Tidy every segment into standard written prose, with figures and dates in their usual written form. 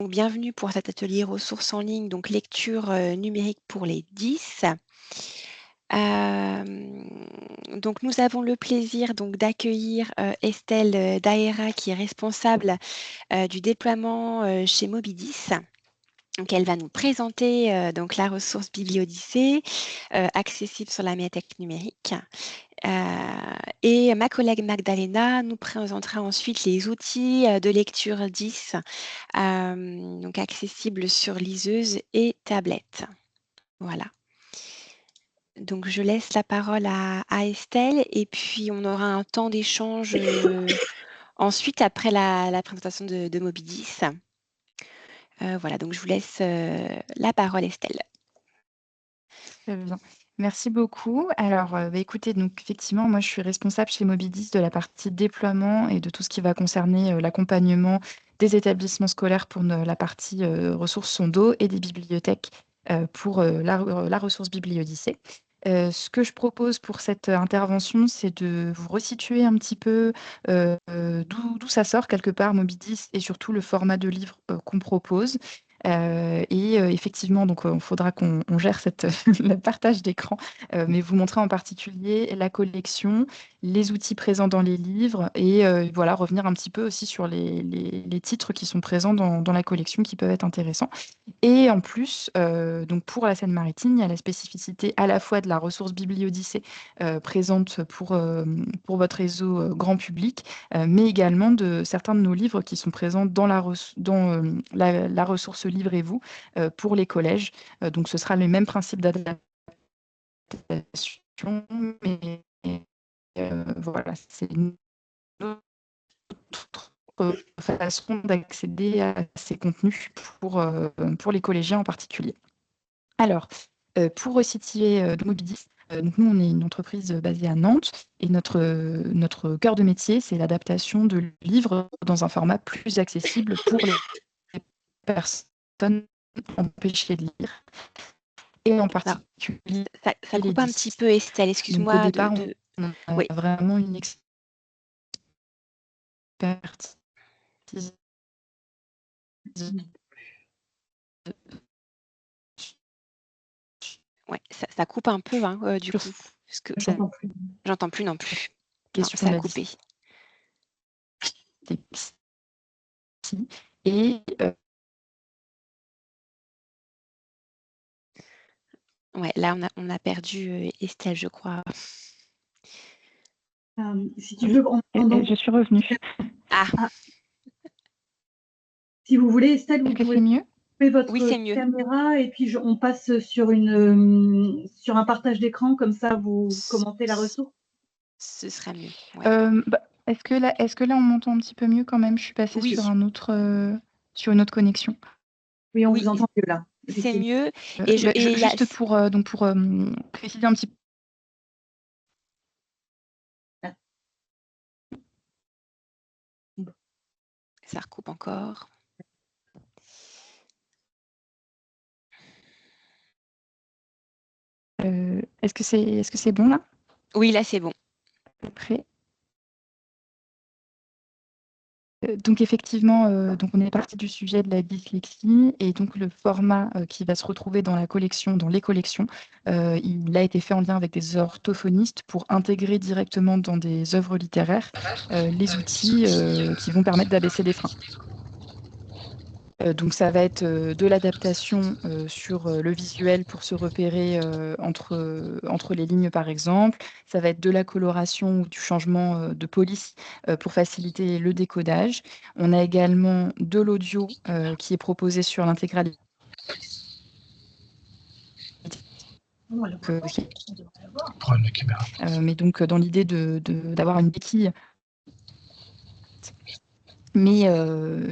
Donc, bienvenue pour cet atelier ressources en ligne, donc lecture numérique pour les 10. Donc nous avons le plaisir donc d'accueillir Estelle Daera qui est responsable du déploiement chez Mobidis. Donc elle va nous présenter donc la ressource Bibliodyssée accessible sur la médiathèque numérique. Et ma collègue Magdalena nous présentera ensuite les outils de lecture 10, donc accessibles sur liseuse et tablette. Voilà. Donc je laisse la parole à Estelle et puis on aura un temps d'échange ensuite après la présentation de Mobidis. Voilà, donc je vous laisse la parole, Estelle. Très bien. Merci beaucoup. Alors, écoutez, donc effectivement, moi, je suis responsable chez Mobidis de la partie déploiement et de tout ce qui va concerner l'accompagnement des établissements scolaires pour la partie ressources Sondo et des bibliothèques pour la ressource Bibliodyssée. Ce que je propose pour cette intervention, c'est de vous resituer un petit peu d'où ça sort quelque part Mobidis et surtout le format de livre qu'on propose. Effectivement, donc il faudra qu'on gère le partage d'écran, mais vous montrer en particulier la collection, les outils présents dans les livres et voilà, revenir un petit peu aussi sur les titres qui sont présents dans la collection qui peuvent être intéressants. Et en plus, donc pour la Seine-Maritime, il y a la spécificité à la fois de la ressource Bibliodyssée présente pour votre réseau grand public, mais également de certains de nos livres qui sont présents dans la ressource Livrez-vous pour les collèges. Donc ce sera le même principe d'adaptation, mais voilà, c'est une autre façon d'accéder à ces contenus pour les collégiens en particulier. Alors, pour resituer Mobidis, donc nous, on est une entreprise basée à Nantes et notre cœur de métier, c'est l'adaptation de livres dans un format plus accessible pour les personnes empêchées de lire et en Alors, particulier ça les coupe un petit 10. peu, Estelle, Donc au excuse-moi départ, on Oui, a vraiment une expertise ouais, ça coupe un peu du sur coup. Parce que J'entends plus. j'entends plus non plus. Non, question ça de a la coupé. dyslexie et Ouais, là on a perdu Estelle, je crois. Si tu veux, je suis revenue. Ah, si vous voulez, Estelle, Est-ce vous que pouvez c'est mieux? couper oui, votre c'est mieux. caméra et puis on passe sur un partage d'écran, comme ça vous commentez la ressource. Ce sera mieux. Ouais. Est-ce que là, on m'entend un petit peu mieux quand même? Je suis passée Oui, sur sur une autre connexion. Oui, on oui, vous entend mieux là, c'est effectivement. mieux. Et il y a... Juste pour préciser un petit peu. Ah. Ça recoupe encore. Est-ce que c'est bon là? Oui, là c'est bon. Après. Donc effectivement, donc on est parti du sujet de la dyslexie et donc le format qui va se retrouver dans les collections, il a été fait en lien avec des orthophonistes pour intégrer directement dans des œuvres littéraires les outils qui vont permettre d'abaisser des freins. Donc ça va être de l'adaptation sur le visuel pour se repérer entre les lignes par exemple. Ça va être de la coloration ou du changement de police pour faciliter le décodage. On a également de l'audio qui est proposé sur l'intégralité. Mais donc dans l'idée d'avoir une béquille, mais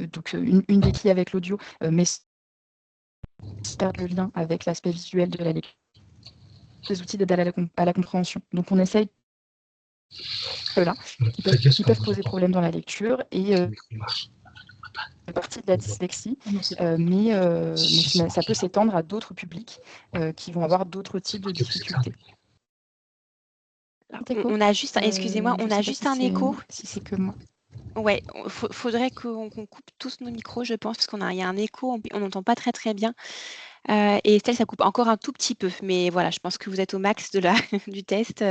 donc une béquille avec l'audio, mais perdre le lien avec l'aspect visuel de la lecture. Des outils d'aide à la compréhension. Donc on essaye là qui peuvent poser problème dans la lecture et partie de la dyslexie, mais ça peut s'étendre à d'autres publics qui vont avoir d'autres types de difficultés. On a juste, excusez-moi, on Je a sais pas juste un écho. si c'est que moi. Ouais, faudrait qu'on coupe tous nos micros, je pense, parce il y a un écho, on n'entend pas très très bien. Et Estelle, ça coupe encore un tout petit peu, mais voilà, je pense que vous êtes au max du test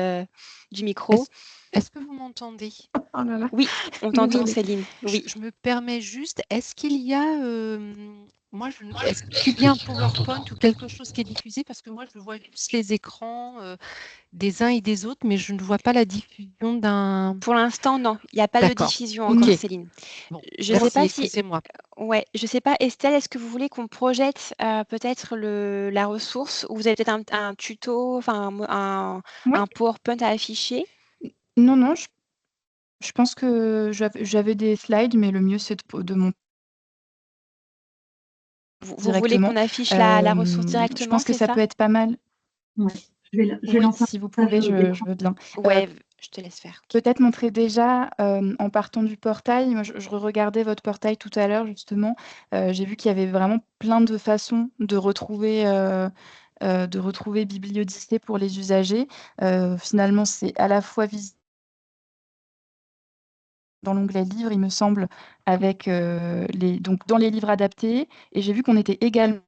du micro. Est-ce que vous m'entendez? Oh là là, Oui, on t'entend, désolée. Céline. Oui. Je me permets juste, est-ce qu'il y a, est-ce qu'il y a un PowerPoint ou quelque chose qui est diffusé? Parce que moi, je vois juste les écrans des uns et des autres, mais je ne vois pas la diffusion d'un... Pour l'instant, non, il n'y a pas de D'accord. diffusion encore, Ok. Céline. Bon, Je sais merci, pas si, excusez-moi. ouais, je sais pas, Estelle, est-ce que vous voulez qu'on projette peut-être la ressource, ou vous avez peut-être un tuto, enfin Oui. un PowerPoint à afficher? Non, non, je pense que j'avais des slides, mais le mieux, c'est de monter Vous voulez directement. qu'on affiche la ressource Je directement, pense que c'est ça ça? peut être pas mal. Ouais. Je vais Oui, lancer un si vous partage pouvez, je d'écran. veux bien. Ouais, je te laisse faire. Ok. Peut-être montrer déjà, en partant du portail, moi je regardais votre portail tout à l'heure justement, j'ai vu qu'il y avait vraiment plein de façons de retrouver Bibliodyssée pour les usagers. Finalement, c'est à la fois visible dans l'onglet livres, il me semble, avec, donc dans les livres adaptés, et j'ai vu qu'on était également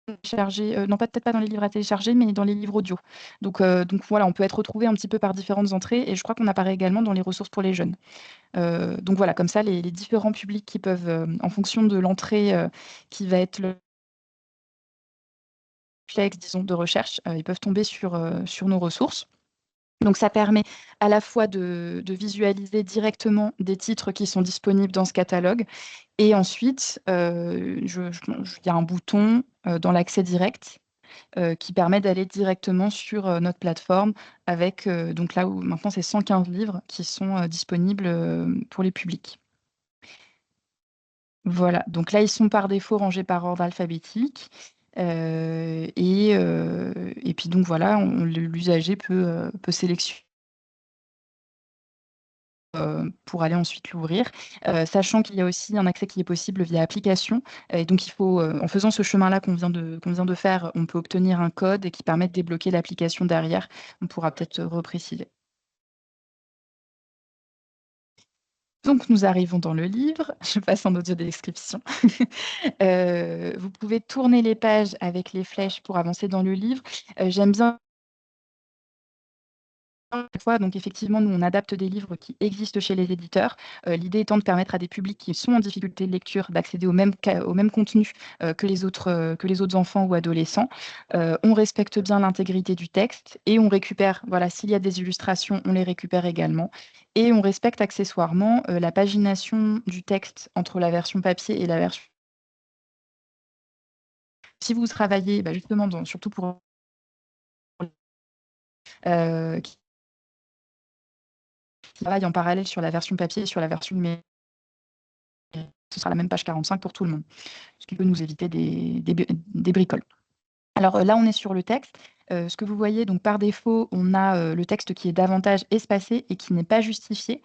téléchargé, non peut-être pas dans les livres à télécharger, mais dans les livres audio. Donc voilà, on peut être retrouvé un petit peu par différentes entrées, et je crois qu'on apparaît également dans les ressources pour les jeunes. Donc voilà, comme ça, les différents publics qui peuvent, en fonction de l'entrée, qui va être le réflexe, disons, de recherche, ils peuvent tomber sur nos ressources. Donc ça permet à la fois de visualiser directement des titres qui sont disponibles dans ce catalogue, et ensuite, il y a un bouton, dans l'accès direct, qui permet d'aller directement sur, notre plateforme avec, donc là où maintenant c'est 115 livres qui sont, disponibles, pour les publics. Voilà, donc là, ils sont par défaut rangés par ordre alphabétique, et puis donc voilà, l'usager peut sélectionner pour aller ensuite l'ouvrir, sachant qu'il y a aussi un accès qui est possible via application, et donc il faut, en faisant ce chemin-là qu'on vient de faire, on peut obtenir un code et qui permet de débloquer l'application derrière. On pourra peut-être repréciser. Donc nous arrivons dans le livre, je passe en audio description. Vous pouvez tourner les pages avec les flèches pour avancer dans le livre. J'aime bien fois, donc effectivement, nous, on adapte des livres qui existent chez les éditeurs. L'idée étant de permettre à des publics qui sont en difficulté de lecture d'accéder au même contenu que les autres enfants ou adolescents. On respecte bien l'intégrité du texte et on récupère, voilà, s'il y a des illustrations, on les récupère également. Et on respecte accessoirement la pagination du texte entre la version papier et la version. Si vous travaillez justement, surtout pour qui travaillent en parallèle sur la version papier et sur la version numérique, ce sera la même page 45 pour tout le monde, ce qui peut nous éviter des bricoles. Alors là, on est sur le texte. Ce que vous voyez, donc par défaut, on a le texte qui est davantage espacé et qui n'est pas justifié.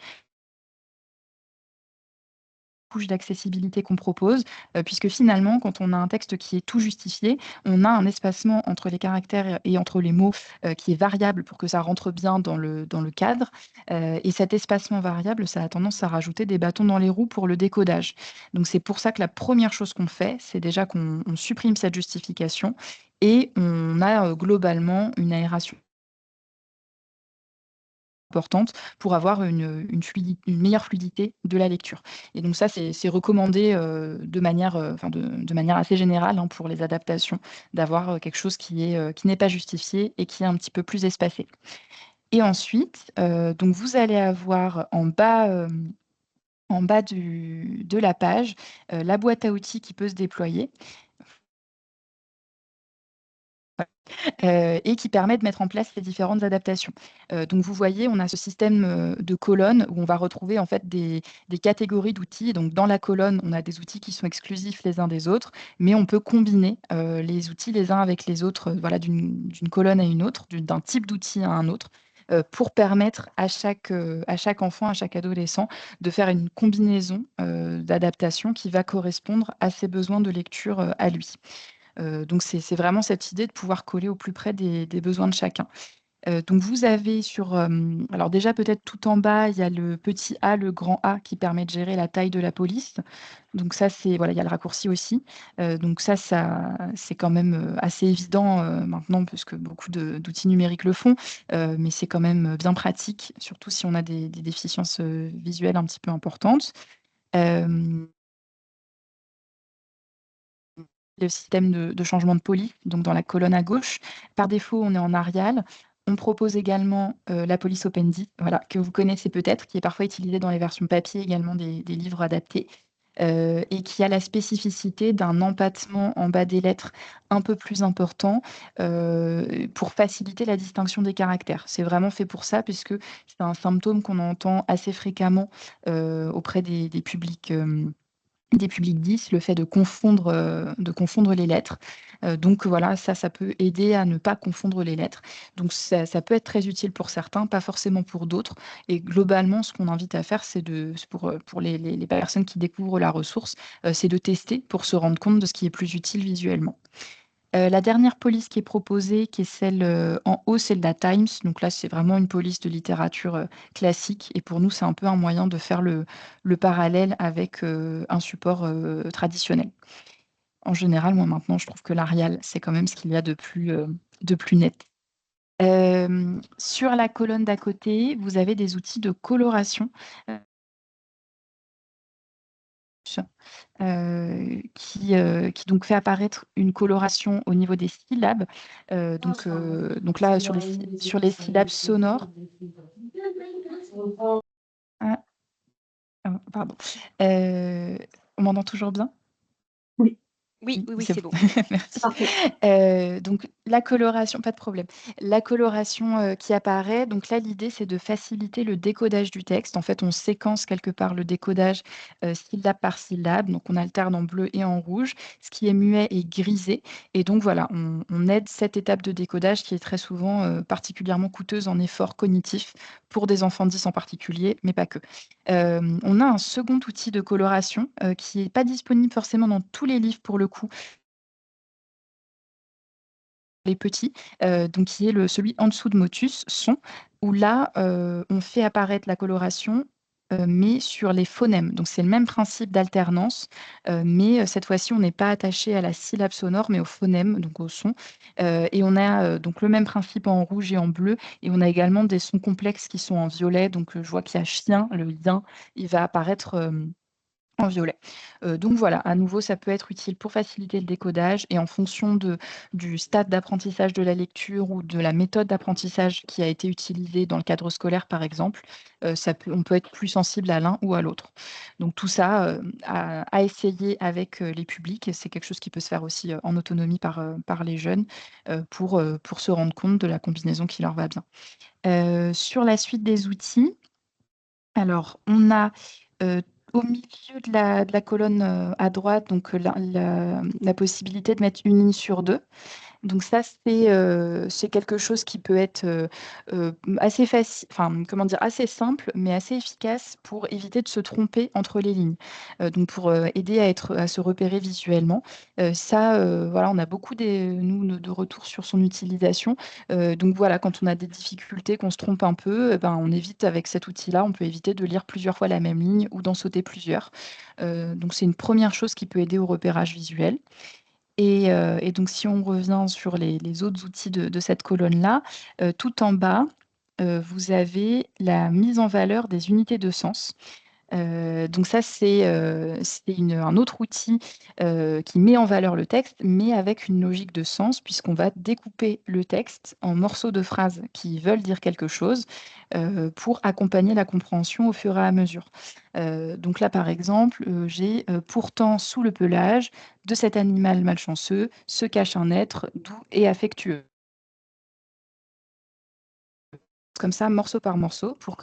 Couche d'accessibilité qu'on propose, puisque finalement, quand on a un texte qui est tout justifié, on a un espacement entre les caractères et entre les mots, qui est variable pour que ça rentre bien dans le cadre, et cet espacement variable, ça a tendance à rajouter des bâtons dans les roues pour le décodage. Donc c'est pour ça que la première chose qu'on fait, c'est déjà qu'on supprime cette justification et on a, globalement une aération importante pour avoir une meilleure fluidité de la lecture, et donc ça, c'est recommandé, de manière, de manière assez générale, hein, pour les adaptations, d'avoir, quelque chose qui n'est pas justifié et qui est un petit peu plus espacé. Et ensuite, donc vous allez avoir en bas de la page, la boîte à outils qui peut se déployer. Et qui permet de mettre en place les différentes adaptations. Donc vous voyez, on a ce système, de colonnes où on va retrouver en fait des catégories d'outils. Donc dans la colonne, on a des outils qui sont exclusifs les uns des autres, mais on peut combiner, les outils les uns avec les autres, voilà, d'une colonne à une autre, d'un type d'outil à un autre, pour permettre à chaque enfant, à chaque adolescent, de faire une combinaison, d'adaptation qui va correspondre à ses besoins de lecture, à lui. Donc c'est vraiment cette idée de pouvoir coller au plus près des besoins de chacun. Donc vous avez alors déjà peut-être tout en bas, il y a le petit A, le grand A qui permet de gérer la taille de la police. Donc ça, voilà, il y a le raccourci aussi. Donc ça c'est quand même, assez évident, maintenant puisque beaucoup d'outils numériques le font. Mais c'est quand même, bien pratique, surtout si on a des déficiences, visuelles un petit peu importantes. Hem Le système de changement de police, donc dans la colonne à gauche. Par défaut, on est en Arial. On propose également, la police Opendi, voilà, que vous connaissez peut-être, qui est parfois utilisée dans les versions papier également des livres adaptés, et qui a la spécificité d'un empattement en bas des lettres un peu plus important, pour faciliter la distinction des caractères. C'est vraiment fait pour ça puisque c'est un symptôme qu'on entend assez fréquemment, auprès des publics, des publics 10, le fait de confondre les lettres. Donc voilà, ça peut aider à ne pas confondre les lettres. Donc ça peut être très utile pour certains, pas forcément pour d'autres. Et globalement, ce qu'on invite à faire, c'est pour les personnes qui découvrent la ressource, c'est de tester pour se rendre compte de ce qui est plus utile visuellement. La dernière police qui est proposée, qui est celle, en haut, c'est la Times. Donc là, c'est vraiment une police de littérature, classique et pour nous, c'est un peu un moyen de faire le parallèle avec, un support, traditionnel. En général, moi, maintenant, je trouve que l'Arial, c'est quand même ce qu'il y a de plus net. Sur la colonne d'à côté, vous avez des outils de coloration, qui donc fait apparaître une coloration au niveau des syllabes. Donc là, sur les syllabes sonores. Ah, pardon. On m'entend toujours bien? Oui, Oui, Oui, oui, oui, c'est c'est bon. bon. Merci. parfait. Donc la coloration, pas de problème. La coloration, qui apparaît, donc là, l'idée, c'est de faciliter le décodage du texte. En fait, on séquence quelque part le décodage, syllabe par syllabe, donc on alterne en bleu et en rouge. Ce qui est muet est grisé et donc voilà, on aide cette étape de décodage qui est très souvent, particulièrement coûteuse en effort cognitif pour des enfants 10 en particulier, mais pas que. On a un second outil de coloration, qui est pas disponible forcément dans tous les livres pour le coup, les petits, donc qui est celui en dessous de Motus, son, où là, on fait apparaître la coloration, mais sur les phonèmes. Donc c'est le même principe d'alternance, mais cette fois-ci, on n'est pas attaché à la syllabe sonore, mais au phonème, donc au son. Et on a, donc le même principe en rouge et en bleu et on a également des sons complexes qui sont en violet. Donc, je vois qu'il y a chien, le yin, il va apparaître, en violet. Donc voilà, à nouveau, ça peut être utile pour faciliter le décodage et en fonction du stade d'apprentissage de la lecture ou de la méthode d'apprentissage qui a été utilisée dans le cadre scolaire, par exemple, on peut être plus sensible à l'un ou à l'autre. Donc tout ça, à essayer avec, les publics. C'est quelque chose qui peut se faire aussi, en autonomie par les jeunes, pour se rendre compte de la combinaison qui leur va bien. Sur la suite des outils, alors, on a, heu, au milieu de la colonne, à droite, donc, la possibilité de mettre une ligne sur 2. Donc ça, c'est quelque chose qui peut être, assez facile, enfin, comment dire? Assez simple, mais assez efficace pour éviter de se tromper entre les lignes. Donc pour, aider à se repérer visuellement. Ça, voilà, on a beaucoup de retours sur son utilisation. Donc voilà, quand on a des difficultés, qu'on se trompe un peu, ben, on évite avec cet outil-là, on peut éviter de lire plusieurs fois la même ligne ou d'en sauter plusieurs. Donc c'est une première chose qui peut aider au repérage visuel. Et donc si on revient sur les autres outils de cette colonne-là, tout en bas, vous avez la mise en valeur des unités de sens. Donc ça, c'est un autre outil, qui met en valeur le texte, mais avec une logique de sens, puisqu'on va découper le texte en morceaux de phrases qui veulent dire quelque chose, pour accompagner la compréhension au fur et à mesure. Donc là, par exemple, j'ai, «Pourtant, sous le pelage de cet animal malchanceux se cache un être doux et affectueux». Comme ça, morceau par morceau, pour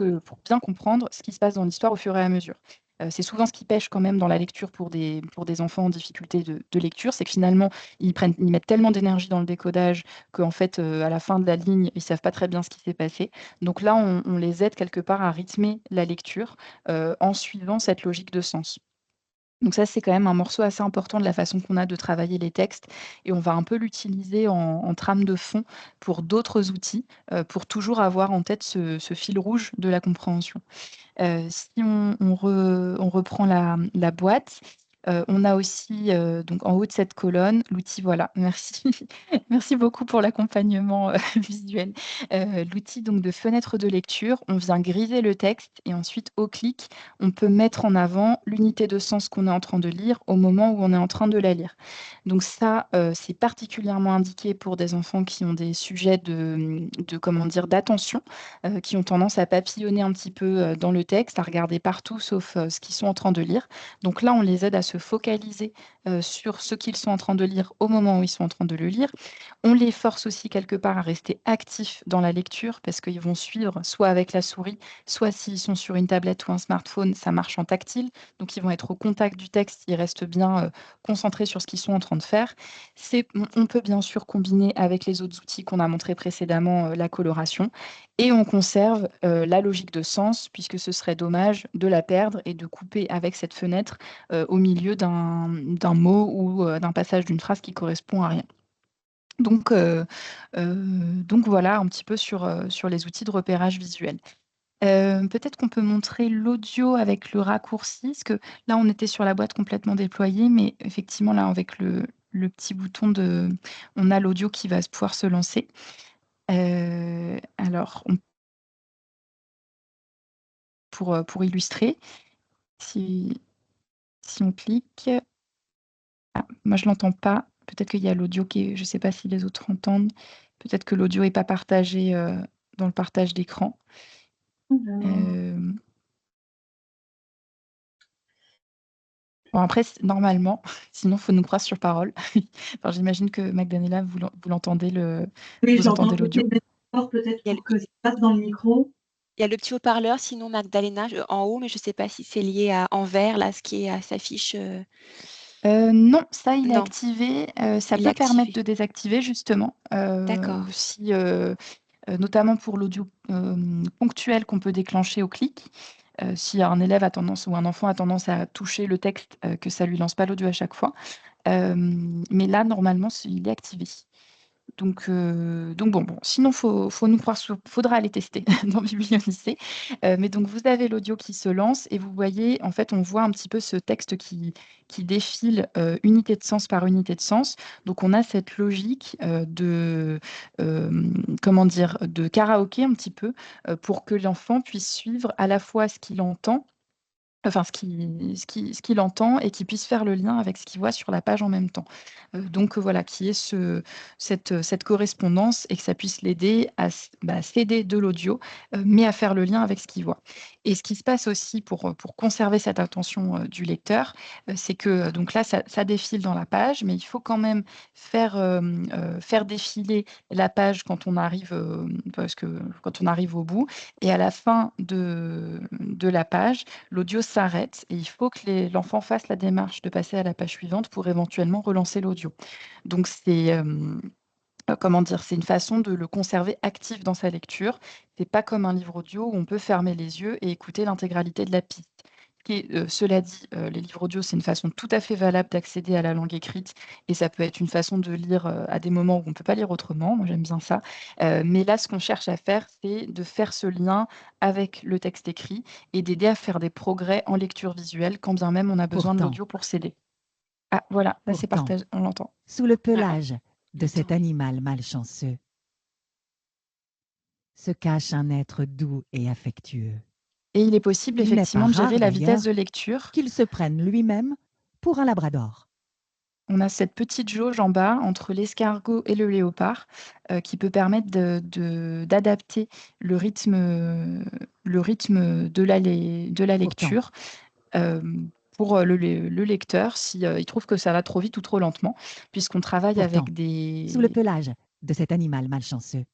bien comprendre ce qui se passe dans l'histoire au fur et à mesure. C'est souvent ce qui pêche quand même dans la lecture pour des enfants en difficulté de lecture, c'est que finalement, ils mettent tellement d'énergie dans le décodage qu'en fait, à la fin de la ligne, ils savent pas très bien ce qui s'est passé. Donc là, on les aide quelque part à rythmer la lecture, en suivant cette logique de sens. Donc ça, c'est quand même un morceau assez important de la façon qu'on a de travailler les textes et on va un peu l'utiliser en trame de fond pour d'autres outils, pour toujours avoir en tête ce fil rouge de la compréhension. Si on reprend la boîte, on a aussi, donc en haut de cette colonne, l'outil voilà, merci. Merci beaucoup pour l'accompagnement, visuel. L'outil donc de fenêtre de lecture, on vient griser le texte et ensuite au clic, on peut mettre en avant l'unité de sens qu'on est en train de lire au moment où on est en train de la lire. Donc ça, c'est particulièrement indiqué pour des enfants qui ont des sujets de comment dire? D'attention, qui ont tendance à papillonner un petit peu, dans le texte, à regarder partout sauf, ce qu'ils sont en train de lire. Donc là, on les aide à se focaliser, sur ce qu'ils sont en train de lire au moment où ils sont en train de le lire. On les force aussi quelque part à rester actifs dans la lecture parce qu'ils vont suivre soit avec la souris, soit s'ils sont sur une tablette ou un smartphone, ça marche en tactile. Donc ils vont être au contact du texte, ils restent bien, concentrés sur ce qu'ils sont en train de faire. On peut bien sûr combiner avec les autres outils qu'on a montrés précédemment, la coloration et on conserve, la logique de sens puisque ce serait dommage de la perdre et de couper avec cette fenêtre, au milieu d'un mot ou, d'un passage d'une phrase qui correspond à rien. Donc, donc voilà un petit peu sur les outils de repérage visuel. Peut-être qu'on peut montrer l'audio avec le raccourci, parce que là, on était sur la boîte complètement déployée, mais effectivement, là, avec le petit bouton on a l'audio qui va pouvoir se lancer. Alors pour illustrer, si on clique moi, je l'entends pas. Peut-être qu'il y a l'audio qui est je ne sais pas si les autres entendent. Peut-être que l'audio est pas partagé, dans le partage d'écran. Alors, Hem, bon après normalement, sinon il faut nous croire sur parole. Enfin, j'imagine que Magdalena, vous l'entendez oui, je vous l'entends. entendez l'audio? J'essaie de mettre fort peut-être Il y a le pour que ça passe dans le micro. il y a le petit haut-parleur, sinon Magdalena, en haut, mais je ne sais pas si c'est lié en vert, là, ce qui s'affiche. Non, ça il est Non, activé, ça il est peut permettre activé. de désactiver justement, D'accord. si, notamment pour l'audio, ponctuel qu'on peut déclencher au clic. Si un élève a tendance ou un enfant a tendance à toucher le texte, que ça lui lance pas l'audio à chaque fois. Mais là, normalement, il est activé. Donc bon, sinon faut nous croire faudra aller tester dans Bibliolycée. Mais donc vous avez l'audio qui se lance et vous voyez, en fait, on voit un petit peu ce texte qui défile, unité de sens par unité de sens. Donc on a cette logique, comment dire? De karaoké un petit peu, pour que l'enfant puisse suivre à la fois ce qu'il entend. Enfin, ce qu'il entend et qu'il puisse faire le lien avec ce qu'il voit sur la page en même temps. Donc, voilà, qu'il y ait cette correspondance et que ça puisse l'aider à s'aider de l'audio, mais à faire le lien avec ce qu'il voit. Et ce qui se passe aussi pour conserver cette attention, du lecteur, c'est que, donc là, ça défile dans la page, mais il faut quand même faire défiler la page quand on arrive, parce que quand on arrive au bout et à la fin de la page, l'audio s'arrête et il faut que l'enfant fasse la démarche de passer à la page suivante pour éventuellement relancer l'audio. Donc c'est, comment dire? C'est une façon de le conserver actif dans sa lecture. C'est pas comme un livre audio où on peut fermer les yeux et écouter l'intégralité de la piste. Cela dit, les livres audio, c'est une façon tout à fait valable d'accéder à la langue écrite et ça peut être une façon de lire, à des moments où on ne peut pas lire autrement. Moi, j'aime bien ça. Mais là, ce qu'on cherche à faire, c'est de faire ce lien avec le texte écrit et d'aider à faire des progrès en lecture visuelle, quand bien même on a besoin de Pourtant, l'audio pour s'aider. Ah voilà, là c'est pourtant, partagé, on l'entend. sous le Ouais, pelage on de entend, cet oui. animal malchanceux se cache un être doux et affectueux. Et il est possible Il n'est pas effectivement de gérer rare la vitesse de d'ailleurs lecture. qu'il se prenne lui-même pour un labrador. On a cette petite jauge en bas entre l'escargot et le léopard, qui peut permettre d'adapter le rythme de la Pourtant, lecture, pour, le lecteur si, il trouve que ça va trop vite ou trop lentement, puisqu'on travaille pourtant, avec sous le des pelage de cet animal malchanceux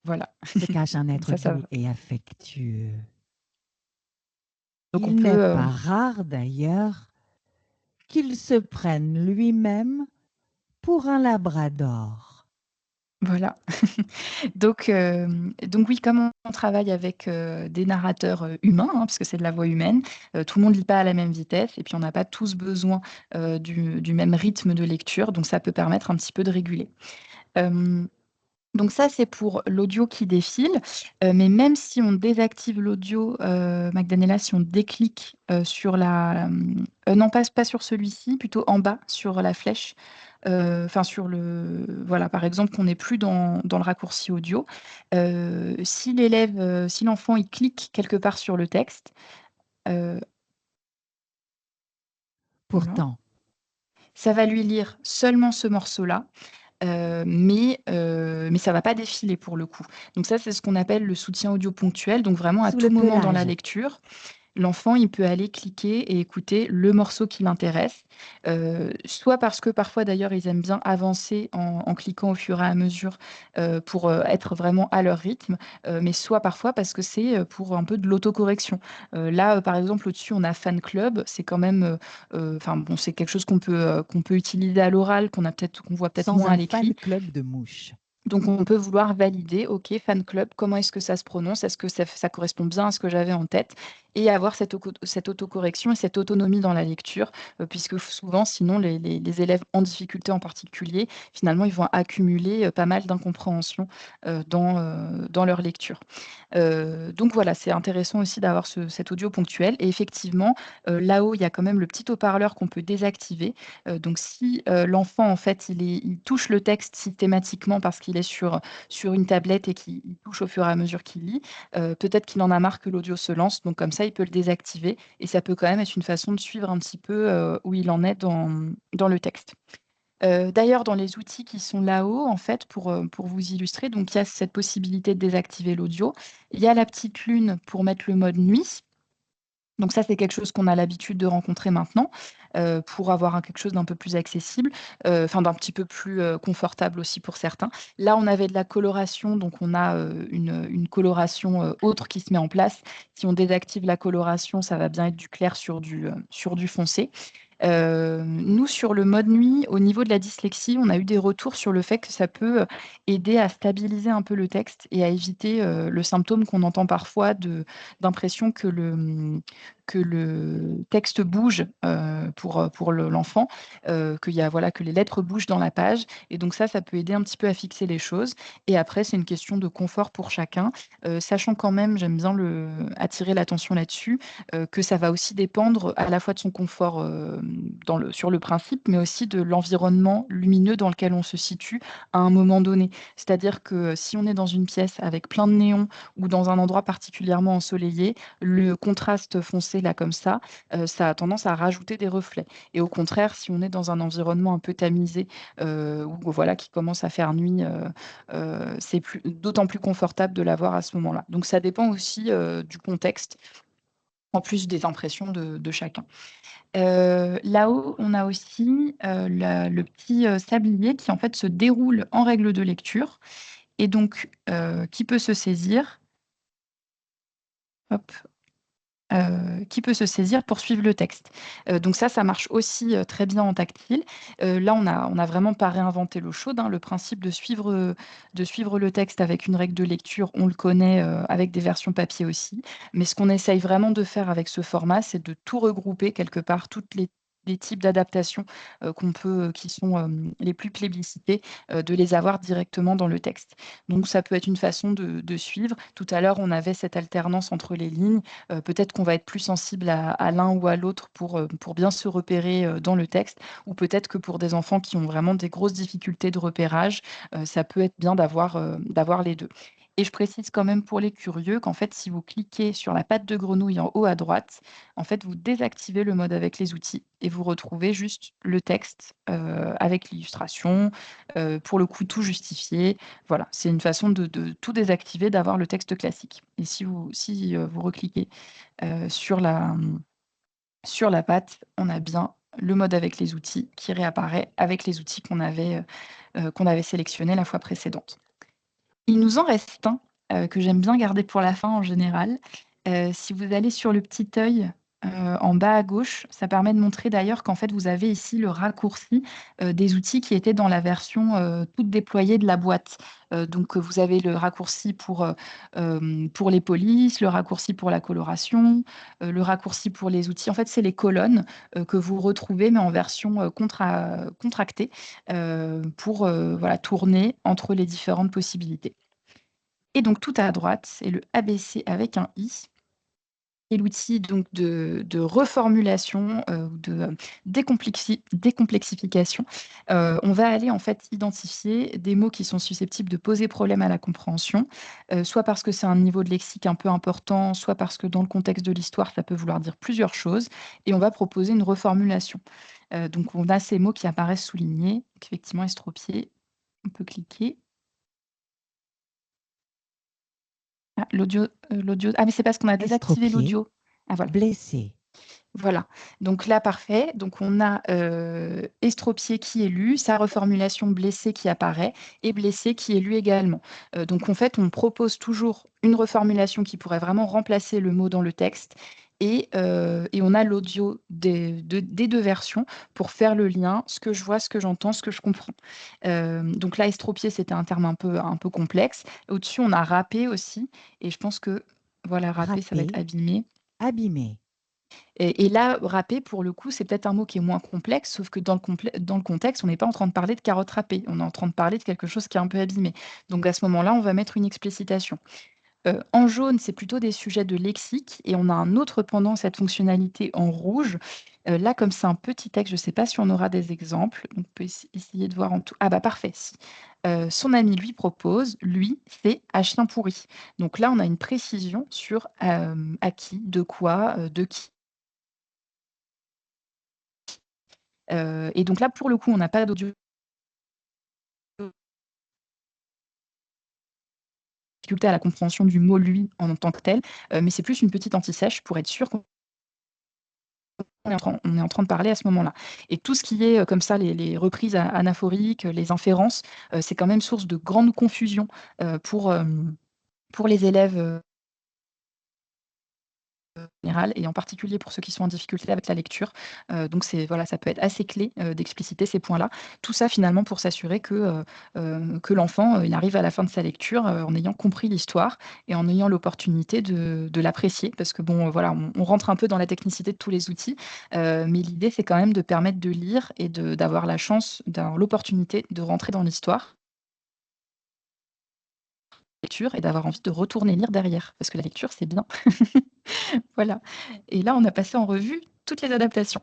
voilà. se cache un Donc être ça doux va. et affectueux. Donc on Il n'est peut, pas rare d'ailleurs qu'il se prenne lui-même pour un labrador. Voilà. Donc oui, comme on travaille avec des narrateurs humains, hein, parce que c'est de la voix humaine, tout le monde ne lit pas à la même vitesse et puis on n'a pas tous besoin du même rythme de lecture, donc ça peut permettre un petit peu de réguler. Euh, donc ça, c'est pour l'audio qui défile. Mais même si on désactive l'audio, Magdalena, si on déclique sur la... non, pas sur celui-ci, plutôt en bas, sur la flèche. Enfin, sur le... Voilà, par exemple, qu'on n'est plus dans le raccourci audio. Si l'élève, si l'enfant, il clique quelque part sur le texte, euh, voilà, Pourtant, ça va lui lire seulement ce morceau-là. Mais ça va pas défiler pour le coup. Donc ça, c'est ce qu'on appelle le soutien audio ponctuel. Donc vraiment, à sous le tout moment dans la pelage. lecture, l'enfant, il peut aller cliquer et écouter le morceau qui l'intéresse, soit parce que parfois d'ailleurs ils aiment bien avancer en cliquant au fur et à mesure pour être vraiment à leur rythme, mais soit parfois parce que c'est pour un peu de l'autocorrection. Là, par exemple, au-dessus, on a Fan Club, c'est quand même, enfin bon, c'est quelque chose qu'on peut utiliser à l'oral, qu'on voit peut-être Sans moins à un fan l'écrit. club de mouches. Donc, on peut vouloir valider, OK, fan club, comment est-ce que ça se prononce? Est-ce que ça correspond bien à ce que j'avais en tête? Et avoir cette autocorrection et cette autonomie dans la lecture, puisque souvent, sinon, les élèves en difficulté en particulier, finalement, ils vont accumuler pas mal d'incompréhension dans leur lecture. Donc voilà, c'est intéressant aussi d'avoir cet audio ponctuel. Et effectivement, là-haut, il y a quand même le petit haut-parleur qu'on peut désactiver. Donc si l'enfant, en fait, il touche le texte systématiquement parce qu'il est sur une tablette et qu'il touche au fur et à mesure qu'il lit, peut-être qu'il en a marre que l'audio se lance. Donc comme ça, il peut le désactiver. Et ça peut quand même être une façon de suivre un petit peu où il en est dans le texte. D'ailleurs, dans les outils qui sont là-haut, en fait, pour vous illustrer, donc il y a cette possibilité de désactiver l'audio. Il y a la petite lune pour mettre le mode nuit. Donc ça, c'est quelque chose qu'on a l'habitude de rencontrer maintenant pour avoir quelque chose d'un peu plus accessible, enfin d'un petit peu plus confortable aussi pour certains. Là, on avait de la coloration, donc on a une coloration autre qui se met en place. Si on désactive la coloration, ça va bien être du clair sur du foncé. Nous, sur le mode nuit, au niveau de la dyslexie, on a eu des retours sur le fait que ça peut aider à stabiliser un peu le texte et à éviter le symptôme qu'on entend parfois d'impression que le texte bouge pour l'enfant, voilà, que les lettres bougent dans la page. Et donc ça peut aider un petit peu à fixer les choses. Et après, c'est une question de confort pour chacun, sachant quand même, j'aime bien attirer l'attention là-dessus, que ça va aussi dépendre à la fois de son confort sur le principe, mais aussi de l'environnement lumineux dans lequel on se situe à un moment donné. C'est-à-dire que si on est dans une pièce avec plein de néons ou dans un endroit particulièrement ensoleillé, le contraste foncé là comme ça a tendance à rajouter des reflets. Et au contraire, si on est dans un environnement un peu tamisé ou voilà, qui commence à faire nuit, c'est d'autant plus confortable de l'avoir à ce moment-là. Donc ça dépend aussi du contexte en plus des impressions de chacun. Là-haut, on a aussi le petit sablier qui en fait se déroule en règle de lecture et donc qui peut se saisir, hop, qui peut se saisir pour suivre le texte. Donc ça marche aussi très bien en tactile. Là, on n'a vraiment pas réinventé l'eau chaude, hein. Le principe de suivre le texte avec une règle de lecture, on le connaît avec des versions papier aussi. Mais ce qu'on essaye vraiment de faire avec ce format, c'est de tout regrouper quelque part, toutes les types d'adaptations qui sont les plus plébiscités, de les avoir directement dans le texte. Donc ça peut être une façon de suivre. Tout à l'heure, on avait cette alternance entre les lignes. Peut-être qu'on va être plus sensible à l'un ou à l'autre pour bien se repérer dans le texte, ou peut-être que pour des enfants qui ont vraiment des grosses difficultés de repérage, ça peut être bien d'avoir les deux. Et je précise quand même pour les curieux qu'en fait, si vous cliquez sur la patte de grenouille en haut à droite, en fait, vous désactivez le mode avec les outils et vous retrouvez juste le texte avec l'illustration, pour le coup tout justifié. Voilà, c'est une façon de tout désactiver, d'avoir le texte classique. Et si vous recliquez sur la patte, on a bien le mode avec les outils qui réapparaît avec les outils qu'on avait sélectionnés la fois précédente. Il nous en reste un que j'aime bien garder pour la fin en général. Si vous allez sur le petit œil en bas à gauche. Ça permet de montrer d'ailleurs qu'en fait, vous avez ici le raccourci des outils qui étaient dans la version toute déployée de la boîte. Donc, vous avez le raccourci pour les polices, le raccourci pour la coloration, le raccourci pour les outils. En fait, c'est les colonnes que vous retrouvez, mais en version contractée pour voilà, tourner entre les différentes possibilités. Et donc, tout à droite, c'est le ABC avec un I. Et l'outil donc de reformulation ou de décomplexification. On va aller en fait identifier des mots qui sont susceptibles de poser problème à la compréhension, soit parce que c'est un niveau de lexique un peu important, soit parce que dans le contexte de l'histoire, ça peut vouloir dire plusieurs choses, et on va proposer une reformulation. Donc on a ces mots qui apparaissent soulignés, donc effectivement estropié, on peut cliquer. Ah, l'audio, ah mais c'est parce qu'on a désactivé Estropié. l'audio. Ah voilà. Blessé. Voilà, donc là, parfait. Donc on a estropié qui est lu, sa reformulation blessé qui apparaît et blessé qui est lu également. Donc en fait, on propose toujours une reformulation qui pourrait vraiment remplacer le mot dans le texte et on a l'audio des deux versions pour faire le lien, ce que je vois, ce que j'entends, ce que je comprends. Donc là, estropié, c'était un terme un peu complexe. Au-dessus, on a râpé aussi et je pense que, voilà, râpé, ça va être Râpé. abîmé. Abîmé. Et là, râpé, pour le coup, c'est peut-être un mot qui est moins complexe, sauf que dans le contexte, on n'est pas en train de parler de carottes râpées, on est en train de parler de quelque chose qui est un peu abîmé. Donc à ce moment-là, on va mettre une explicitation. En jaune, c'est plutôt des sujets de lexique et on a un autre pendant cette fonctionnalité en rouge. Là, comme c'est un petit texte, je ne sais pas si on aura des exemples. On peut essayer de voir en tout. Ah bah parfait, si. Son ami lui propose, lui, c'est à chien pourri. Donc là, on a une précision sur à qui, de quoi, de qui. Et donc là, pour le coup, on n'a pas d'audio difficulté à la compréhension du mot lui en tant que tel, mais c'est plus une petite anti-sèche pour être sûr qu'on est en train de parler à ce moment-là. Et tout ce qui est comme ça, les reprises anaphoriques, les inférences, c'est quand même source de grande confusion pour les élèves général et en particulier pour ceux qui sont en difficulté avec la lecture. Donc voilà, ça peut être assez clé d'expliciter ces points-là. Tout ça finalement pour s'assurer que l'enfant il arrive à la fin de sa lecture en ayant compris l'histoire et en ayant l'opportunité de l'apprécier. Parce que bon, voilà, on rentre un peu dans la technicité de tous les outils, mais l'idée c'est quand même de permettre de lire et d'avoir la chance, d'avoir l'opportunité de rentrer dans l'histoire lecture et d'avoir envie de retourner lire derrière, parce que la lecture, c'est bien. Voilà. Et là, on a passé en revue toutes les adaptations.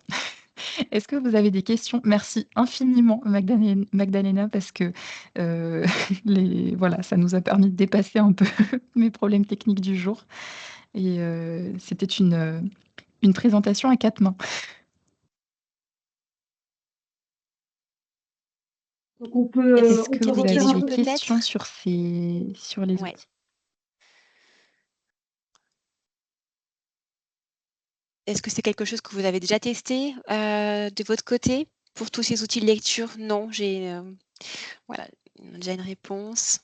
Est-ce que vous avez des questions? Merci infiniment, Magdalena, parce que voilà, ça nous a permis de dépasser un peu mes problèmes techniques du jour. Et c'était une présentation à 4 mains. Donc on peut, Est-ce on que peut vous avez refaire un des peu. questions sur les Ouais. outils? Est-ce que c'est quelque chose que vous avez déjà testé de votre côté pour tous ces outils de lecture? Non, j'ai voilà, déjà une réponse.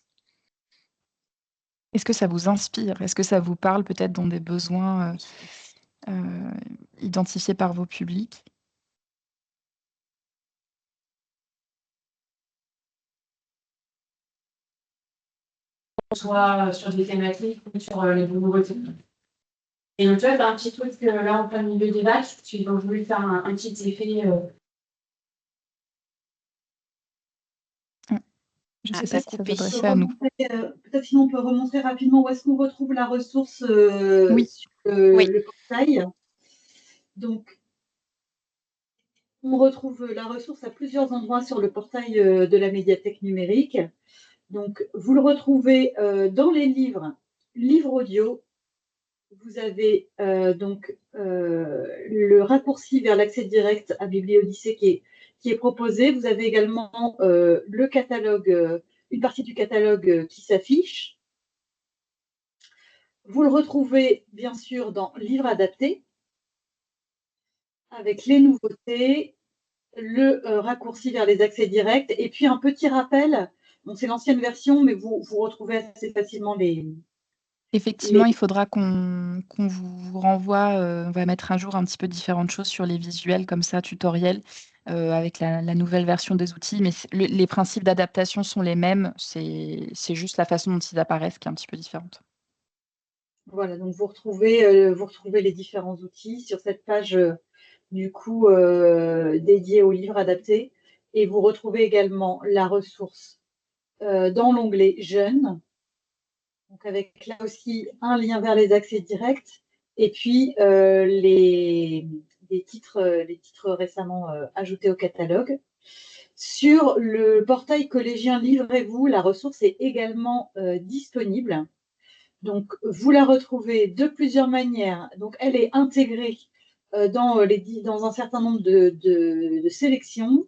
Est-ce que ça vous inspire? Est-ce que ça vous parle peut-être dans des besoins identifiés par vos publics? Soit sur des thématiques ou sur les nouveautés. Et donc, tu vois, un petit truc là en plein milieu des vagues, ils ont voulu faire un petit effet. Je ne Ah, sais ça pas a si ça coupé. s'adressait à nous. Peut-être sinon on peut remontrer rapidement où est-ce qu'on retrouve la ressource Oui. sur Oui. le portail. Donc, on retrouve la ressource à plusieurs endroits sur le portail de la médiathèque numérique. Donc, vous le retrouvez dans les livres audio. Vous avez donc le raccourci vers l'accès direct à BiblioDyssée qui est proposé. Vous avez également le catalogue, une partie du catalogue qui s'affiche. Vous le retrouvez bien sûr dans Livres adaptés, avec les nouveautés, le raccourci vers les accès directs, et puis un petit rappel. Bon, c'est l'ancienne version, mais vous retrouvez assez facilement Effectivement, il faudra qu'on vous renvoie, on va mettre un jour un petit peu différentes choses sur les visuels comme ça, tutoriels, avec la nouvelle version des outils, mais les principes d'adaptation sont les mêmes, c'est juste la façon dont ils apparaissent qui est un petit peu différente. Voilà, donc vous retrouvez les différents outils sur cette page, du coup, dédiée aux livres adaptés, et vous retrouvez également la ressource, dans l'onglet Jeunes, donc avec là aussi un lien vers les accès directs, et puis les titres récemment ajoutés au catalogue. Sur le portail collégien Livrez-vous, la ressource est également disponible. Donc, vous la retrouvez de plusieurs manières. Donc, elle est intégrée dans un certain nombre de sélections.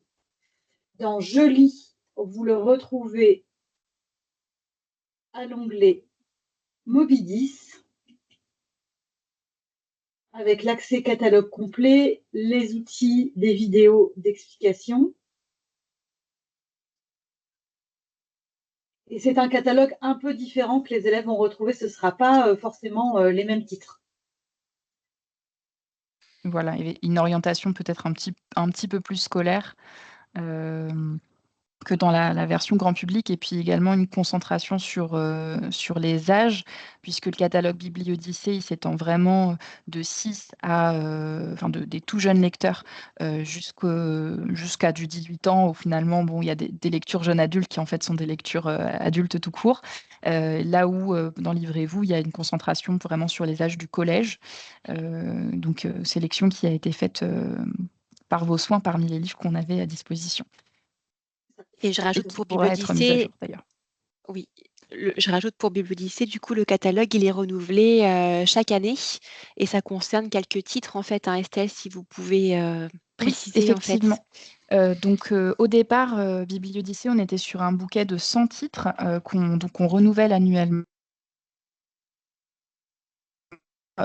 Dans Je lis, vous le retrouvez à l'onglet Moby 10, avec l'accès catalogue complet, les outils, des vidéos d'explication. Et c'est un catalogue un peu différent que les élèves vont retrouver. Ce ne sera pas forcément les mêmes titres. Voilà, et une orientation peut-être un petit peu plus scolaire, que dans la version grand public, et puis également une concentration sur les âges, puisque le catalogue Bibliodyssée, il s'étend vraiment de 6 à, enfin des tout jeunes lecteurs, jusqu'à du 18 ans, où finalement, bon, il y a des lectures jeunes adultes qui en fait sont des lectures adultes tout court. Là où dans Livrez-vous, il y a une concentration vraiment sur les âges du collège. Donc sélection qui a été faite par vos soins parmi les livres qu'on avait à disposition. Et je Et rajoute qui pour pourra être mise à Bibliodyssée, jour d'ailleurs. oui, je rajoute pour Bibliodyssée, du coup, le catalogue, il est renouvelé chaque année et ça concerne quelques titres, en fait, hein, Estelle, si vous pouvez Oui, préciser, en fait. effectivement. Donc au départ, Bibliodyssée, on était sur un bouquet de 100 titres, qu'on renouvelle annuellement.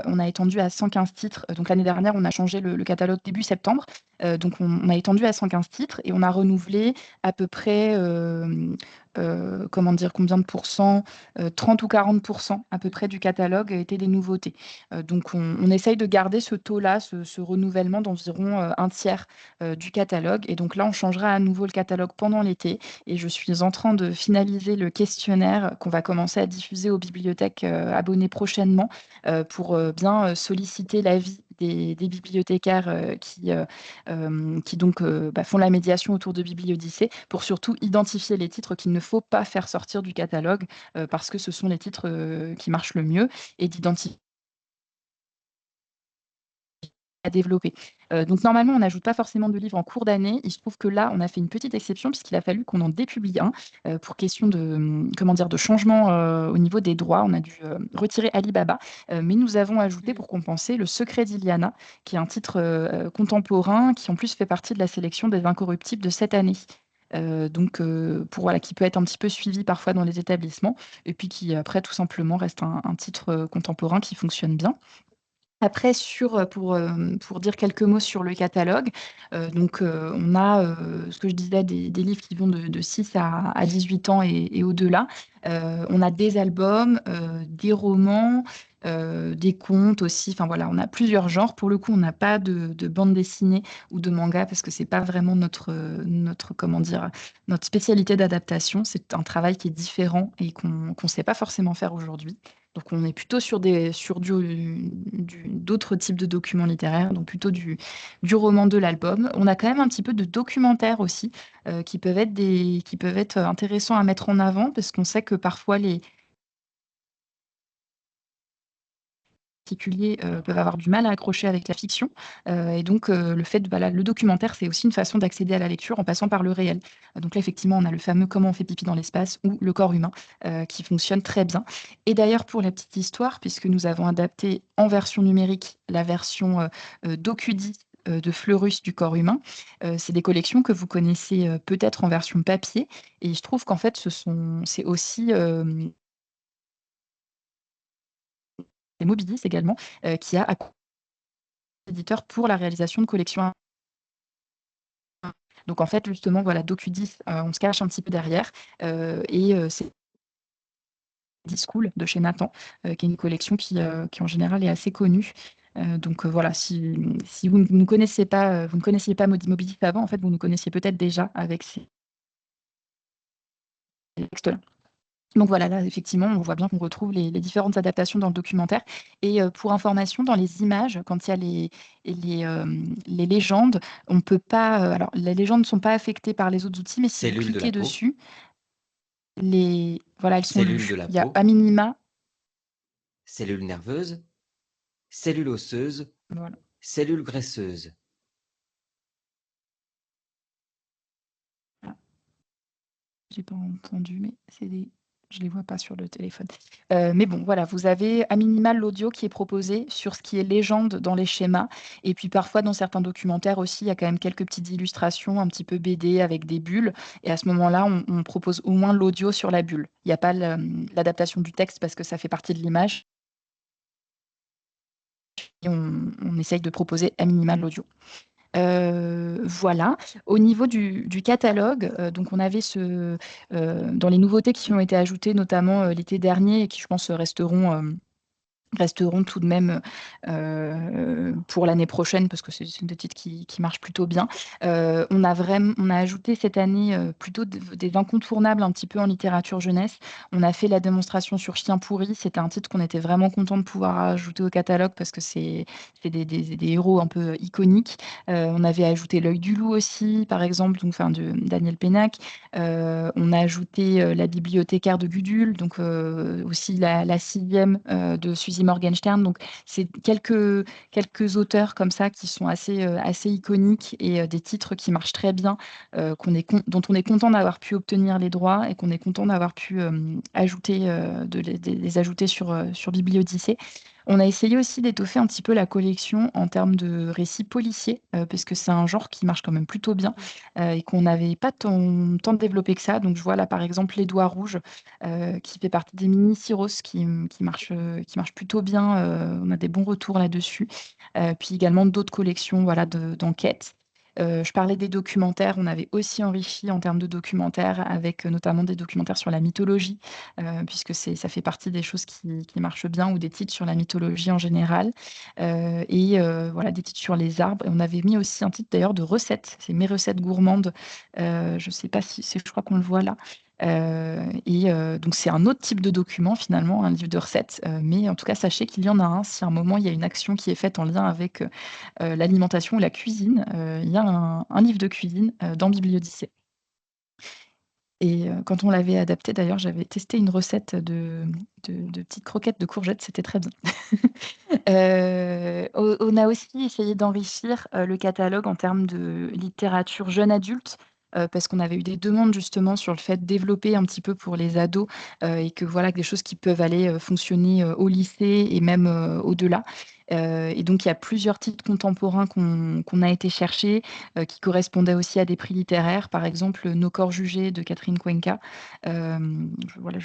On a étendu à 115 titres. Donc l'année dernière, on a changé le catalogue début septembre. Donc on a étendu à 115 titres et on a renouvelé à peu près, comment dire? Combien de pourcents? 30 ou 40% à peu près du catalogue étaient des nouveautés. Donc on essaye de garder ce taux-là, ce renouvellement d'environ, un tiers, du catalogue, et donc là, on changera à nouveau le catalogue pendant l'été, et je suis en train de finaliser le questionnaire qu'on va commencer à diffuser aux bibliothèques, abonnées prochainement, pour bien solliciter l'avis des bibliothécaires qui donc font la médiation autour de Bibliodyssée, pour surtout identifier les titres qu'il ne faut pas faire sortir du catalogue, parce que ce sont les titres qui marchent le mieux, et d'identifier à développer. Donc normalement, on n'ajoute pas forcément de livres en cours d'année. Il se trouve que là, on a fait une petite exception puisqu'il a fallu qu'on en dépublie un, pour question de, comment dire? De changement, au niveau des droits. On a dû, retirer Ali Baba, mais nous avons ajouté pour compenser Le Secret d'Iliana, qui est un titre, contemporain qui en plus fait partie de la sélection des Incorruptibles de cette année. Donc voilà, qui peut être un petit peu suivi parfois dans les établissements, et puis qui après tout simplement reste un titre, contemporain qui fonctionne bien. Après pour dire quelques mots sur le catalogue, on a, ce que je disais, des livres qui vont de 6 à 18 ans et au-delà. On a des albums, des romans, des contes aussi. Enfin voilà, on a plusieurs genres. Pour le coup, on n'a pas de bande dessinée ou de manga parce que c'est pas vraiment notre comment dire? Notre spécialité d'adaptation. C'est un travail qui est différent et qu'on sait pas forcément faire aujourd'hui. Donc on est plutôt sur d'autres types de documents littéraires, donc plutôt du roman, de l'album. On a quand même un petit peu de documentaires aussi, qui peuvent être intéressants à mettre en avant, parce qu'on sait que parfois les particuliers, peuvent avoir du mal à accrocher avec la fiction, et donc le fait de voilà, le documentaire, c'est aussi une façon d'accéder à la lecture en passant par le réel. Donc là, effectivement, on a le fameux «Comment on fait pipi dans l'espace» ou «Le corps humain», qui fonctionne très bien. Et d'ailleurs, pour la petite histoire, puisque nous avons adapté en version numérique la version, Docudit, de Fleurus du corps humain, c'est des collections que vous connaissez, peut-être en version papier, et je trouve qu'en fait, c'est aussi, et Moby également, qui a accompagné l'éditeur pour la réalisation de collections. Donc en fait, justement, voilà, Docudis, on se cache un petit peu derrière, et c'est School de chez Nathan, qui est une collection qui en général est assez connue. Donc voilà, si vous ne connaissez pas, vous ne connaissiez pas Moby Dick avant, en fait, vous nous connaissiez peut-être déjà avec ces textes-là. Donc voilà, là, effectivement, on voit bien qu'on retrouve les différentes adaptations dans le documentaire. Et pour information, dans les images, quand il y a les légendes, on peut pas. Alors, les légendes ne sont pas affectées par les autres outils, mais si vous Cellules de cliquez la peau, dessus, voilà, elles sont cellules de lues. la Il y a peau, à minima. cellules nerveuses, cellules osseuses, Voilà. cellules graisseuses. J'ai pas entendu, mais je les vois pas sur le téléphone. Mais bon, voilà, vous avez à minima l'audio qui est proposé sur ce qui est légende dans les schémas. Et puis parfois, dans certains documentaires aussi, il y a quand même quelques petites illustrations, un petit peu BD avec des bulles. Et à ce moment-là, on propose au moins l'audio sur la bulle. Il n'y a pas l'adaptation du texte parce que ça fait partie de l'image. Et on essaye de proposer à minima l'audio. Voilà. Au niveau du catalogue, donc on avait dans les nouveautés qui ont été ajoutées, notamment l'été dernier, et qui, je pense, resteront tout de même pour l'année prochaine, parce que c'est des titres qui marchent plutôt bien. On a ajouté cette année plutôt des incontournables un petit peu en littérature jeunesse. On a fait la démonstration sur Chien pourri. C'était un titre qu'on était vraiment content de pouvoir ajouter au catalogue parce que c'est des héros un peu iconiques. On avait ajouté L'œil du loup aussi, par exemple, donc, de Daniel Pénac. On a ajouté La bibliothécaire de Gudule, donc aussi la sixième de Suzy Morgenstern. Donc, c'est quelques auteurs comme ça qui sont assez iconiques et des titres qui marchent très bien, dont on est content d'avoir pu obtenir les droits et qu'on est content d'avoir pu les ajouter sur Bibliodyssée. On a essayé aussi d'étoffer un petit peu la collection en termes de récits policiers, parce que c'est un genre qui marche quand même plutôt bien et qu'on n'avait pas tant développé que ça. Donc je vois là par exemple Les Doigts Rouges, qui fait partie des mini Syros qui marche plutôt bien. On a des bons retours là-dessus. Puis également d'autres collections voilà, d'enquêtes. Je parlais des documentaires, on avait aussi enrichi en termes de documentaires avec notamment des documentaires sur la mythologie, puisque ça fait partie des choses qui marchent bien, ou des titres sur la mythologie en général, et voilà, des titres sur les arbres. Et on avait mis aussi un titre d'ailleurs de recettes, c'est Mes recettes gourmandes. Je ne sais pas si je crois qu'on le voit là. Donc c'est un autre type de document finalement, un livre de recettes, mais en tout cas sachez qu'il y en a un. Si à un moment il y a une action qui est faite en lien avec l'alimentation ou la cuisine, il y a un livre de cuisine dans Bibliodyssée. Et quand on l'avait adapté, d'ailleurs, j'avais testé une recette de petites croquettes de courgettes, c'était très bien. On a aussi essayé d'enrichir le catalogue en termes de littérature jeune adulte, parce qu'on avait eu des demandes justement sur le fait de développer un petit peu pour les ados, et que voilà, des choses qui peuvent aller fonctionner au lycée et même au-delà. Et donc, il y a plusieurs titres contemporains qu'on a été chercher, qui correspondaient aussi à des prix littéraires. Par exemple, Nos corps jugés de Catherine Cuenca. Voilà,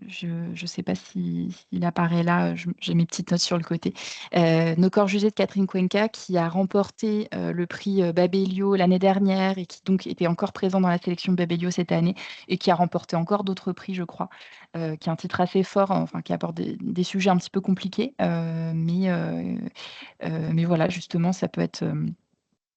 je ne sais pas s'il apparaît là, j'ai mes petites notes sur le côté. Nos corps jugés de Catherine Cuenca, qui a remporté le prix Babelio l'année dernière et qui donc était encore présent dans la sélection Babelio cette année et qui a remporté encore d'autres prix, je crois, qui est un titre assez fort, enfin, qui aborde des sujets un petit peu compliqués, mais voilà, justement, ça peut être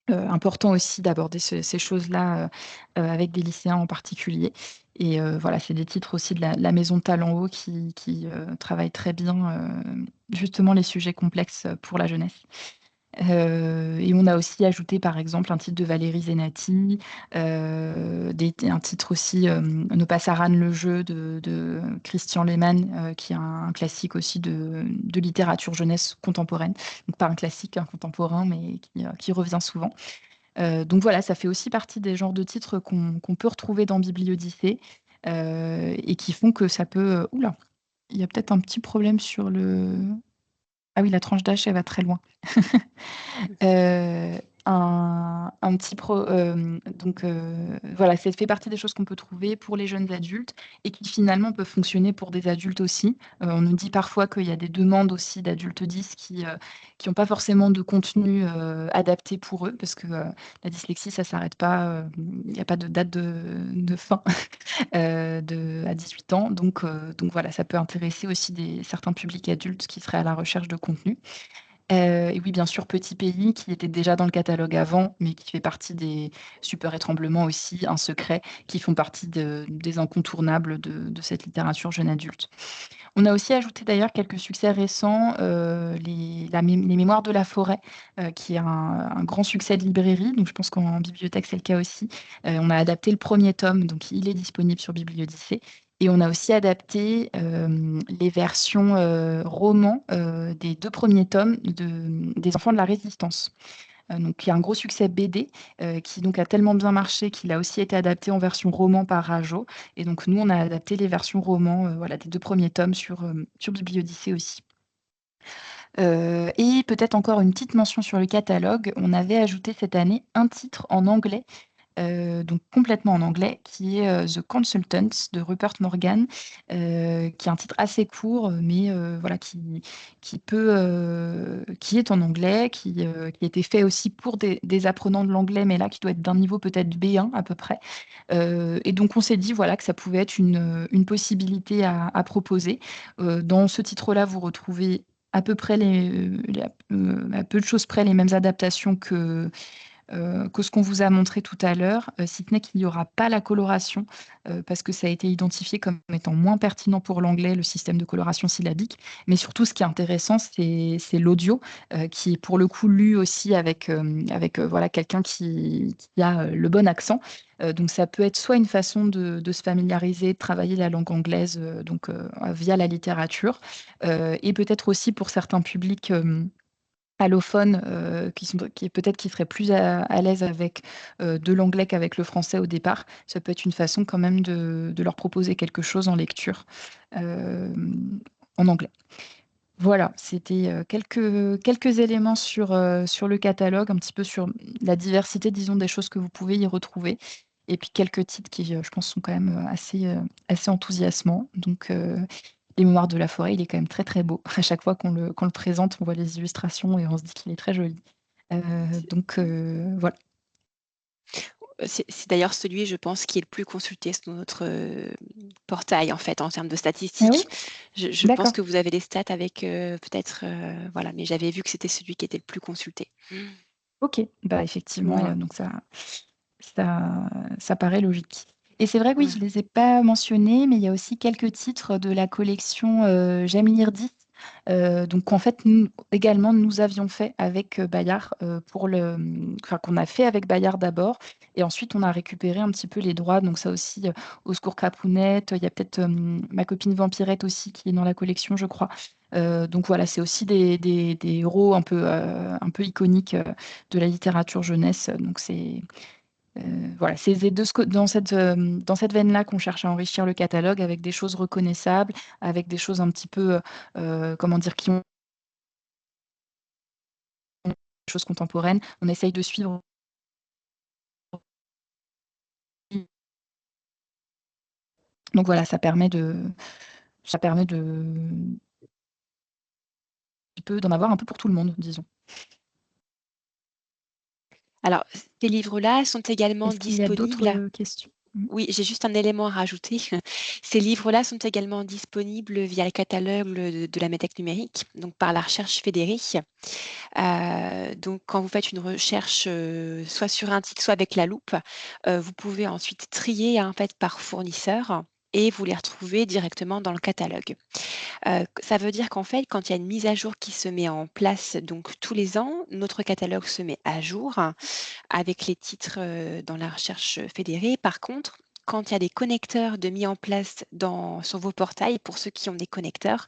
important aussi d'aborder ces choses-là avec des lycéens en particulier. Et voilà, c'est des titres aussi de la Maison de Talent Haut qui travaillent très bien justement les sujets complexes pour la jeunesse. Et on a aussi ajouté par exemple un titre de Valérie Zenati, un titre aussi, Ne pas Saran le jeu de Christian Lehmann, qui est un classique aussi de littérature jeunesse contemporaine. Donc pas un classique, un contemporain, mais qui revient souvent. Donc voilà, ça fait aussi partie des genres de titres qu'on peut retrouver dans Bibliodyssée, et qui font que ça peut... Oula, il y a peut-être un petit problème sur le... Ah oui, la tranche d'âge, elle va très loin. un petit donc voilà, ça fait partie des choses qu'on peut trouver pour les jeunes adultes et qui finalement peuvent fonctionner pour des adultes aussi. On nous dit parfois qu'il y a des demandes aussi d'adultes 10 qui ont pas forcément de contenu adapté pour eux parce que la dyslexie, ça s'arrête pas, il n'y a pas de date de fin à 18 ans. Donc voilà, ça peut intéresser aussi certains publics adultes qui seraient à la recherche de contenu. Et oui, bien sûr, Petit Pays, qui était déjà dans le catalogue avant, mais qui fait partie des Super Étremblements aussi, Un Secret, qui font partie des incontournables de cette littérature jeune adulte. On a aussi ajouté d'ailleurs quelques succès récents, les Mémoires de la forêt, qui est un grand succès de librairie. Donc je pense qu'en bibliothèque, c'est le cas aussi. On a adapté le premier tome, donc il est disponible sur Bibliodyssée. Et on a aussi adapté les versions romans des 2 premiers tomes des Enfants de la Résistance. Donc il y a un gros succès BD qui donc a tellement bien marché qu'il a aussi été adapté en version roman par Rajo. Et donc nous, on a adapté les versions romans voilà, des 2 premiers tomes sur Bibliodyssée aussi. Et peut-être encore une petite mention sur le catalogue. On avait ajouté cette année un titre en anglais donc complètement en anglais, qui est The Consultants de Rupert Morgan, qui est un titre assez court, mais voilà, qui est en anglais, qui a été fait aussi pour des apprenants de l'anglais, mais là qui doit être d'un niveau peut-être B1 à peu près. Et donc on s'est dit voilà, que ça pouvait être une possibilité à proposer. Dans ce titre-là, vous retrouvez à peu près à peu de choses près les mêmes adaptations que ce qu'on vous a montré tout à l'heure, si ce n'est qu'il n'y aura pas la coloration, parce que ça a été identifié comme étant moins pertinent pour l'anglais, le système de coloration syllabique. Mais surtout, ce qui est intéressant, c'est l'audio, qui est pour le coup lu aussi avec voilà, quelqu'un qui a le bon accent. Donc ça peut être soit une façon de se familiariser, de travailler la langue anglaise via la littérature, et peut-être aussi pour certains publics allophones qui seraient plus à l'aise avec de l'anglais qu'avec le français au départ. Ça peut être une façon quand même de leur proposer quelque chose en lecture euh, en anglais. Voilà, c'était quelques éléments sur le catalogue, un petit peu sur la diversité, disons, des choses que vous pouvez y retrouver. Et puis quelques titres qui, je pense, sont quand même assez enthousiasmants. Donc, Les Mémoires de la forêt, il est quand même très très beau. À chaque fois qu'on le présente, on voit les illustrations et on se dit qu'il est très joli. Voilà. C'est d'ailleurs celui, je pense, qui est le plus consulté sur notre portail, en fait, en termes de Ah statistiques. oui? Je pense D'accord. que vous avez des stats avec peut-être, voilà, mais j'avais vu que c'était celui qui était le plus consulté. Ok, bah effectivement, Voilà. donc ça paraît logique. Et c'est vrai que oui, Ouais. je ne les ai pas mentionnés, mais il y a aussi quelques titres de la collection J'aime lire 10, donc en fait, également, nous avions fait avec Bayard, qu'on a fait avec Bayard d'abord, et ensuite on a récupéré un petit peu les droits, donc ça aussi, Au secours Capounette, il y a peut-être ma copine Vampirette aussi qui est dans la collection, je crois. Donc voilà, c'est aussi des héros un peu iconiques de la littérature jeunesse. Donc voilà, c'est dans cette veine-là qu'on cherche à enrichir le catalogue avec des choses reconnaissables, avec des choses un petit peu, comment dire, qui ont des choses contemporaines. On essaye de suivre. Donc voilà, d'en avoir un peu pour tout le monde, disons. Alors, ces livres-là sont également Est-ce qu'il y a disponibles. d'autres questions? Oui, j'ai juste un élément à rajouter. Ces livres-là sont également disponibles via le catalogue de la médiathèque numérique, donc par la recherche fédérée. Donc, quand vous faites une recherche, soit sur un titre, soit avec la loupe, vous pouvez ensuite trier en fait par fournisseur et vous les retrouvez directement dans le catalogue. Ça veut dire qu'en fait, quand il y a une mise à jour qui se met en place, donc tous les ans, notre catalogue se met à jour avec les titres dans la recherche fédérée. Par contre, quand il y a des connecteurs de mis en place sur vos portails, pour ceux qui ont des connecteurs,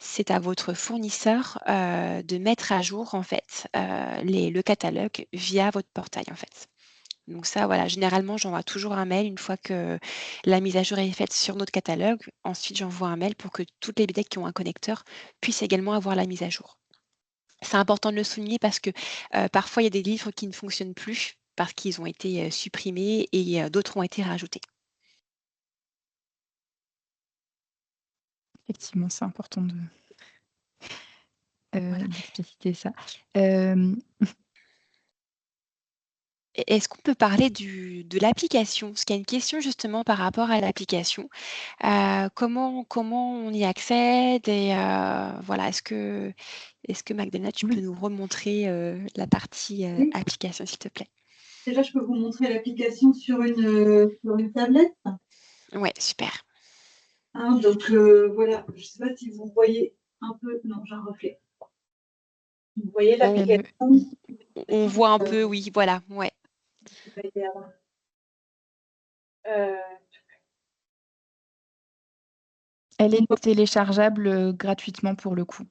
c'est à votre fournisseur de mettre à jour en fait le catalogue via votre portail en fait. Donc ça, voilà, généralement, j'envoie toujours un mail une fois que la mise à jour est faite sur notre catalogue. Ensuite, j'envoie un mail pour que toutes les bibliothèques qui ont un connecteur puissent également avoir la mise à jour. C'est important de le souligner parce que parfois, il y a des livres qui ne fonctionnent plus parce qu'ils ont été supprimés et d'autres ont été rajoutés. Effectivement, c'est important Voilà. d'expliciter ça. Euh, Est-ce qu'on peut parler de l'application? Parce qu'il y a une question justement par rapport à l'application. Comment on y accède et voilà, est-ce que Magdalena, tu peux oui, nous remontrer la partie Oui. application, s'il te plaît? Déjà, je peux vous montrer l'application sur une tablette. Ouais, super. Hein, donc voilà, je ne sais pas si vous voyez un peu. Non, j'ai un reflet. Vous voyez l'application. On voit un peu, oui, voilà, ouais. elle est téléchargeable gratuitement pour le coup,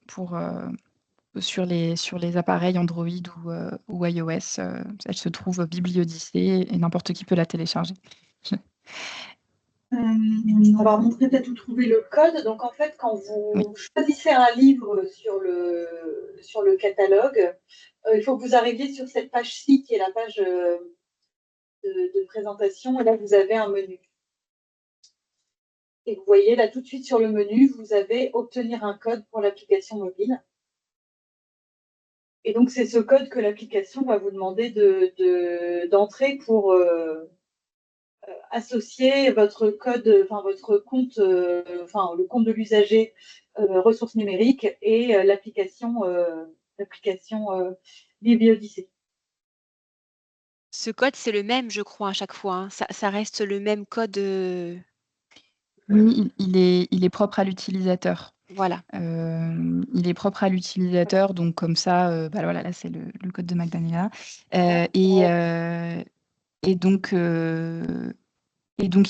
sur les appareils Android ou iOS. Elle se trouve Bibliodyssée et n'importe qui peut la télécharger. On va montrer peut-être où trouver le code. Donc en fait, quand Oui. vous choisissez un livre sur le catalogue, il faut que vous arriviez sur cette page-ci qui est la page de présentation. Et là, vous avez un menu. Et vous voyez là tout de suite sur le menu, vous avez obtenir un code pour l'application mobile. Et donc c'est ce code que l'application va vous demander d'entrer pour associer votre code, enfin votre compte, enfin le compte de l'usager ressources numériques et l'application Bibliodyssée. Ce code, c'est le même, je crois, à chaque fois, hein. Ça reste le même code. Oui, il est propre à l'utilisateur. Voilà. Il est propre à l'utilisateur, donc comme ça, bah voilà, là c'est le code de Magdalena. Et donc,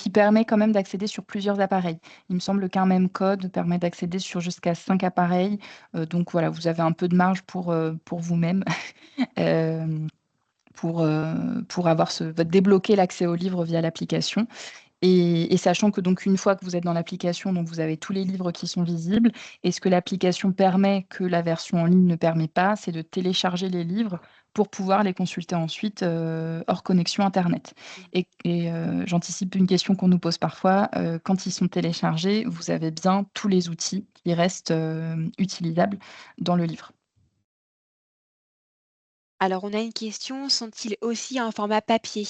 il permet quand même d'accéder sur plusieurs appareils. Il me semble qu'un même code permet d'accéder sur jusqu'à 5 appareils. Donc voilà, vous avez un peu de marge pour vous-même, euh, pour débloquer l'accès au livre via l'application. Et sachant que donc une fois que vous êtes dans l'application, donc vous avez tous les livres qui sont visibles. Et ce que l'application permet, que la version en ligne ne permet pas, c'est de télécharger les livres pour pouvoir les consulter ensuite hors connexion Internet. Et j'anticipe une question qu'on nous pose parfois. Quand ils sont téléchargés, vous avez bien tous les outils qui restent utilisables dans le livre. Alors, on a une question, sont-ils aussi en format papier?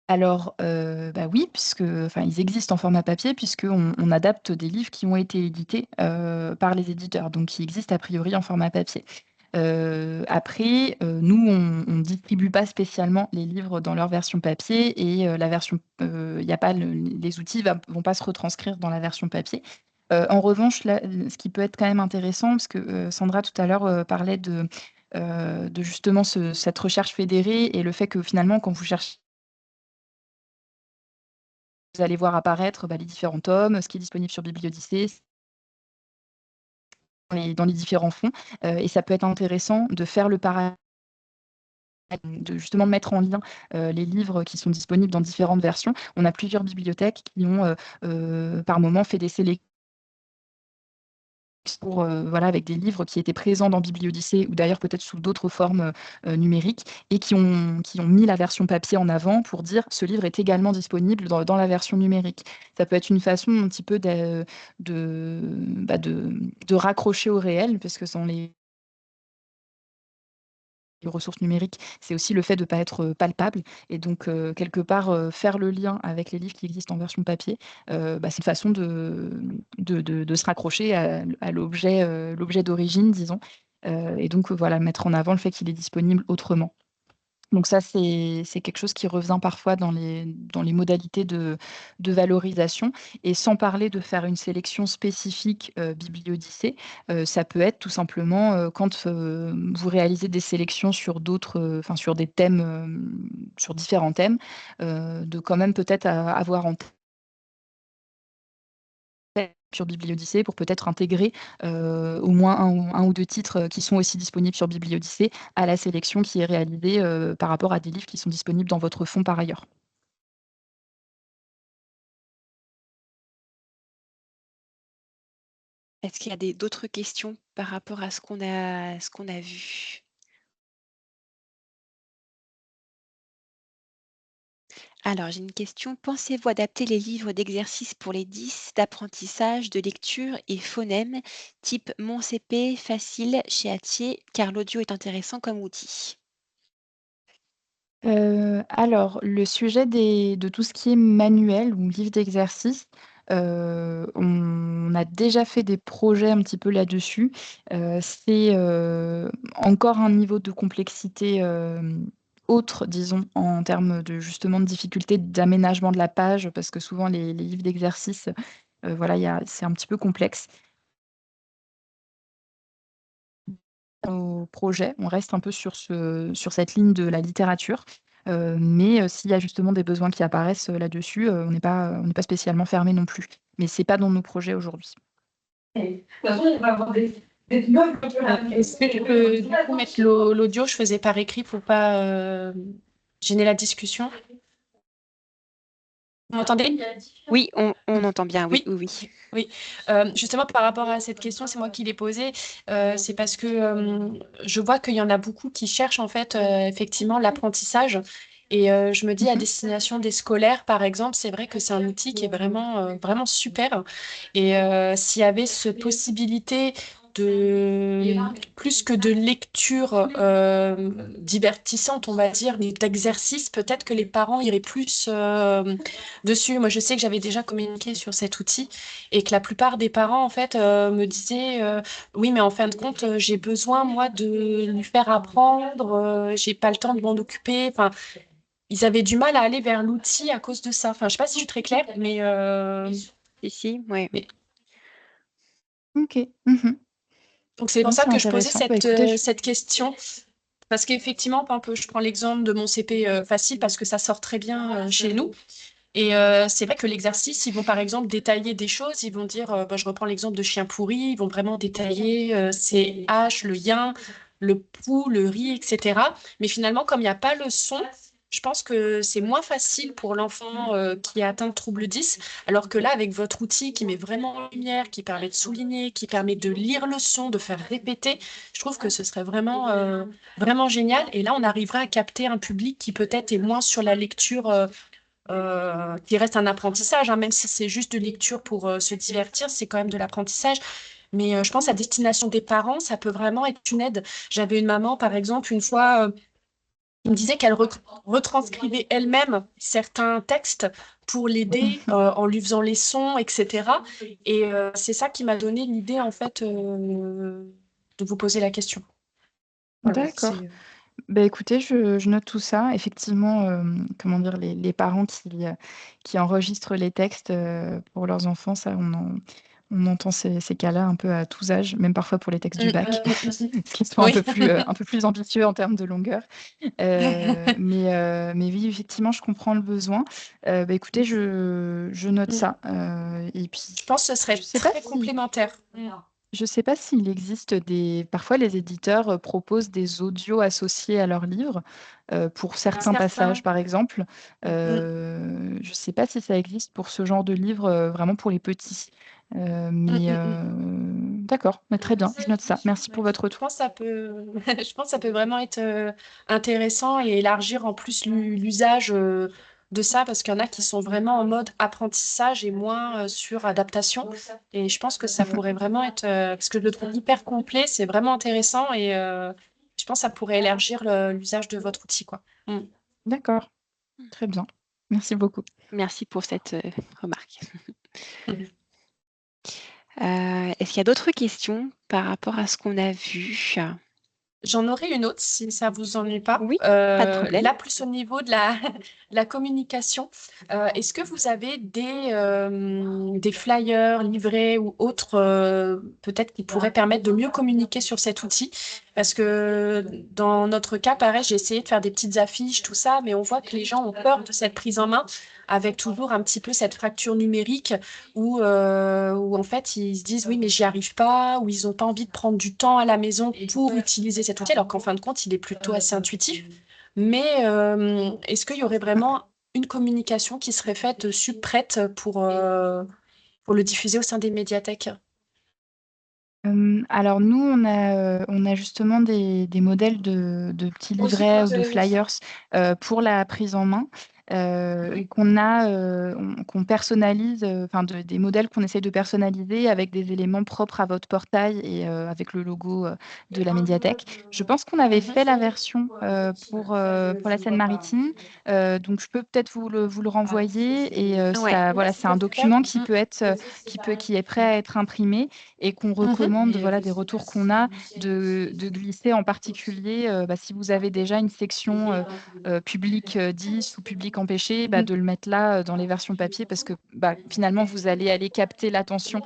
Alors, bah, oui, ils existent en format papier puisqu'on adapte des livres qui ont été édités, par les éditeurs, donc qui existent a priori en format papier. Après, nous, on distribue pas spécialement les livres dans leur version papier et la version, il y a pas les outils vont pas se retranscrire dans la version papier. En revanche, là, ce qui peut être quand même intéressant parce que, Sandra tout à l'heure, parlait de justement cette recherche fédérée et le fait que finalement quand vous cherchez vous allez voir apparaître, bah, les différents tomes, ce qui est disponible sur Bibliodyssée, dans les différents fonds, et ça peut être intéressant de faire le parallèle, de justement mettre en lien, les livres qui sont disponibles dans différentes versions. On a plusieurs bibliothèques qui ont, par moment fait des sélections voilà, avec des livres qui étaient présents dans Bibliodyssée ou d'ailleurs peut-être sous d'autres formes, numériques et qui ont mis la version papier en avant pour dire: «Ce livre est également disponible dans la version numérique». Ça peut être une façon un petit peu de raccrocher au réel parce que dans les ressources numériques, c'est aussi le fait de ne pas être palpable et donc quelque part, faire le lien avec les livres qui existent en version papier, bah, c'est une façon de se raccrocher à l'objet d'origine, disons, et donc voilà, mettre en avant le fait qu'il est disponible autrement. Donc ça, c'est quelque chose qui revient parfois dans les modalités de valorisation et sans parler de faire une sélection spécifique, Bibliodyssée, ça peut être tout simplement, quand, vous réalisez des sélections sur d'autres, enfin sur des thèmes, sur différents thèmes, de quand même peut-être avoir en sur Bibliodyssée pour peut-être intégrer, au moins un ou 2 titres, qui sont aussi disponibles sur Bibliodyssée à la sélection qui est réalisée, par rapport à des livres qui sont disponibles dans votre fonds par ailleurs. Est-ce qu'il y a d'autres questions par rapport à ce qu'on a vu? Alors, j'ai une question. Pensez-vous adapter les livres d'exercices pour les 10 d'apprentissage de lecture et phonème, type Mon CP, facile chez Hatier, car l'audio est intéressant comme outil? Alors le sujet de tout ce qui est manuel ou livre d'exercice, on a déjà fait des projets un petit peu là-dessus. C'est, encore un niveau de complexité, autre disons en termes de justement de difficulté d'aménagement de la page parce que souvent les livres d'exercice, voilà, il y a c'est un petit peu complexe. Au projet, on reste un peu sur cette ligne de la littérature, mais s'il y a justement des besoins qui apparaissent, là-dessus, on n'est pas spécialement fermé non plus. Mais c'est pas dans nos projets aujourd'hui. De toute façon, on va avoir des notes. Est-ce que je peux du coup mettre l'audio, je faisais par écrit pour pas gêner la discussion. Vous m'entendez? Oui, on entend bien, oui, Oui. oui, oui. Oui, justement par rapport à cette question, c'est moi qui l'ai posée. C'est parce que je vois qu'il y en a beaucoup qui cherchent en fait effectivement l'apprentissage. Et je me dis à Mmh. destination des scolaires, par exemple, c'est vrai que c'est un outil qui est vraiment super. Et s'il y avait cette possibilité de plus que de lecture divertissante, on va dire, mais d'exercice, peut-être que les parents iraient plus dessus. Moi, je sais que j'avais déjà communiqué sur cet outil et que la plupart des parents, en fait, me disaient oui, mais en fin de compte, j'ai besoin, moi, de lui faire apprendre, j'ai pas le temps de m'en occuper. Enfin, ils avaient du mal à aller vers l'outil à cause de ça. Enfin, je sais pas si je suis très claire, mais, Si, ouais. mais... OK. Mmh. donc c'est pour Non, ça c'est que je posais intéressant. Bah, écoutez, je cette question. Parce qu'effectivement, par exemple, je prends l'exemple de mon CP facile parce que ça sort très bien chez nous. Et c'est vrai que l'exercice, ils vont par exemple détailler des choses, ils vont dire, bah, je reprends l'exemple de chien pourri, ils vont vraiment détailler c'est H, le yin, le pou, le riz, etc. Mais finalement, comme il n'y a pas le son, je pense que c'est moins facile pour l'enfant qui a atteint de trouble 10, alors que là, avec votre outil qui met vraiment en lumière, qui permet de souligner, qui permet de lire le son, de faire répéter, je trouve que ce serait vraiment génial. Et là, on arriverait à capter un public qui peut-être est moins sur la lecture qui reste un apprentissage, hein, même si c'est juste de lecture pour se divertir, c'est quand même de l'apprentissage. Mais je pense à destination des parents, ça peut vraiment être une aide. J'avais une maman, par exemple, une fois, qui me disait qu'elle retranscrivait elle-même certains textes pour l'aider en lui faisant les sons, etc. Et c'est ça qui m'a donné l'idée, en fait, de vous poser la question. Voilà, d'accord. Bah, écoutez, je note tout ça. Effectivement, comment dire? Les parents qui enregistrent les textes, pour leurs enfants, ça on entend ces cas-là un peu à tous âges, même parfois pour les textes du bac, qui sont Oui. un peu plus ambitieux en termes de longueur. Mais oui, effectivement, je comprends le besoin. Bah, écoutez, je note ça, et puis Je pense que ce serait je sais pas très si complémentaire. je sais pas s'il existe des parfois les éditeurs, proposent des audios associés à leurs livres, pour certains passages, par exemple. Mm. Je sais pas si ça existe pour ce genre de livre, vraiment pour les petits. Mm, Mais mm, mm. d'accord, bah, très bien, je note ça. Merci pour votre Je retour. pense que ça peut, je pense que ça peut vraiment être intéressant et élargir en plus l'usage de ça parce qu'il y en a qui sont vraiment en mode apprentissage et moins sur adaptation. Et je pense que ça Mmh. pourrait vraiment être, parce que je le trouve hyper complet, c'est vraiment intéressant et je pense que ça pourrait élargir l'usage de votre outil, quoi. Mm. D'accord, très bien. Merci beaucoup. Merci pour cette, remarque. Est-ce qu'il y a d'autres questions par rapport à ce qu'on a vu? J'en aurai une autre si ça vous ennuie pas. Oui, pas de problème. Là, plus au niveau de la, la communication, est-ce que vous avez des flyers, livrets ou autres, peut-être qui pourraient permettre de mieux communiquer sur cet outil? Parce que dans notre cas, pareil, j'ai essayé de faire des petites affiches, tout ça, mais on voit que les gens ont peur de cette prise en main, avec toujours un petit peu cette fracture numérique où en fait ils se disent oui mais j'y arrive pas, ou ils n'ont pas envie de prendre du temps à la maison pour utiliser cet outil, alors qu'en fin de compte il est plutôt assez intuitif. Mais est-ce qu'il y aurait vraiment une communication qui serait faite prête pour le diffuser au sein des médiathèques? Alors nous, on a justement des modèles de petits livrets ou de flyers, pour la prise en main, et qu'on personnalise, enfin des modèles qu'on essaie de personnaliser avec des éléments propres à votre portail et avec le logo, de la médiathèque. Je pense qu'on avait fait la version, pour la Seine-Maritime, donc je peux peut-être vous le renvoyer et Ouais. voilà, c'est un document qui peut être, qui est prêt à être imprimé et qu'on recommande, voilà, des retours qu'on a, de glisser en particulier, si vous avez déjà une section public 10 ou public empêché, de le mettre là dans les versions papier parce que finalement, vous allez aller capter l'attention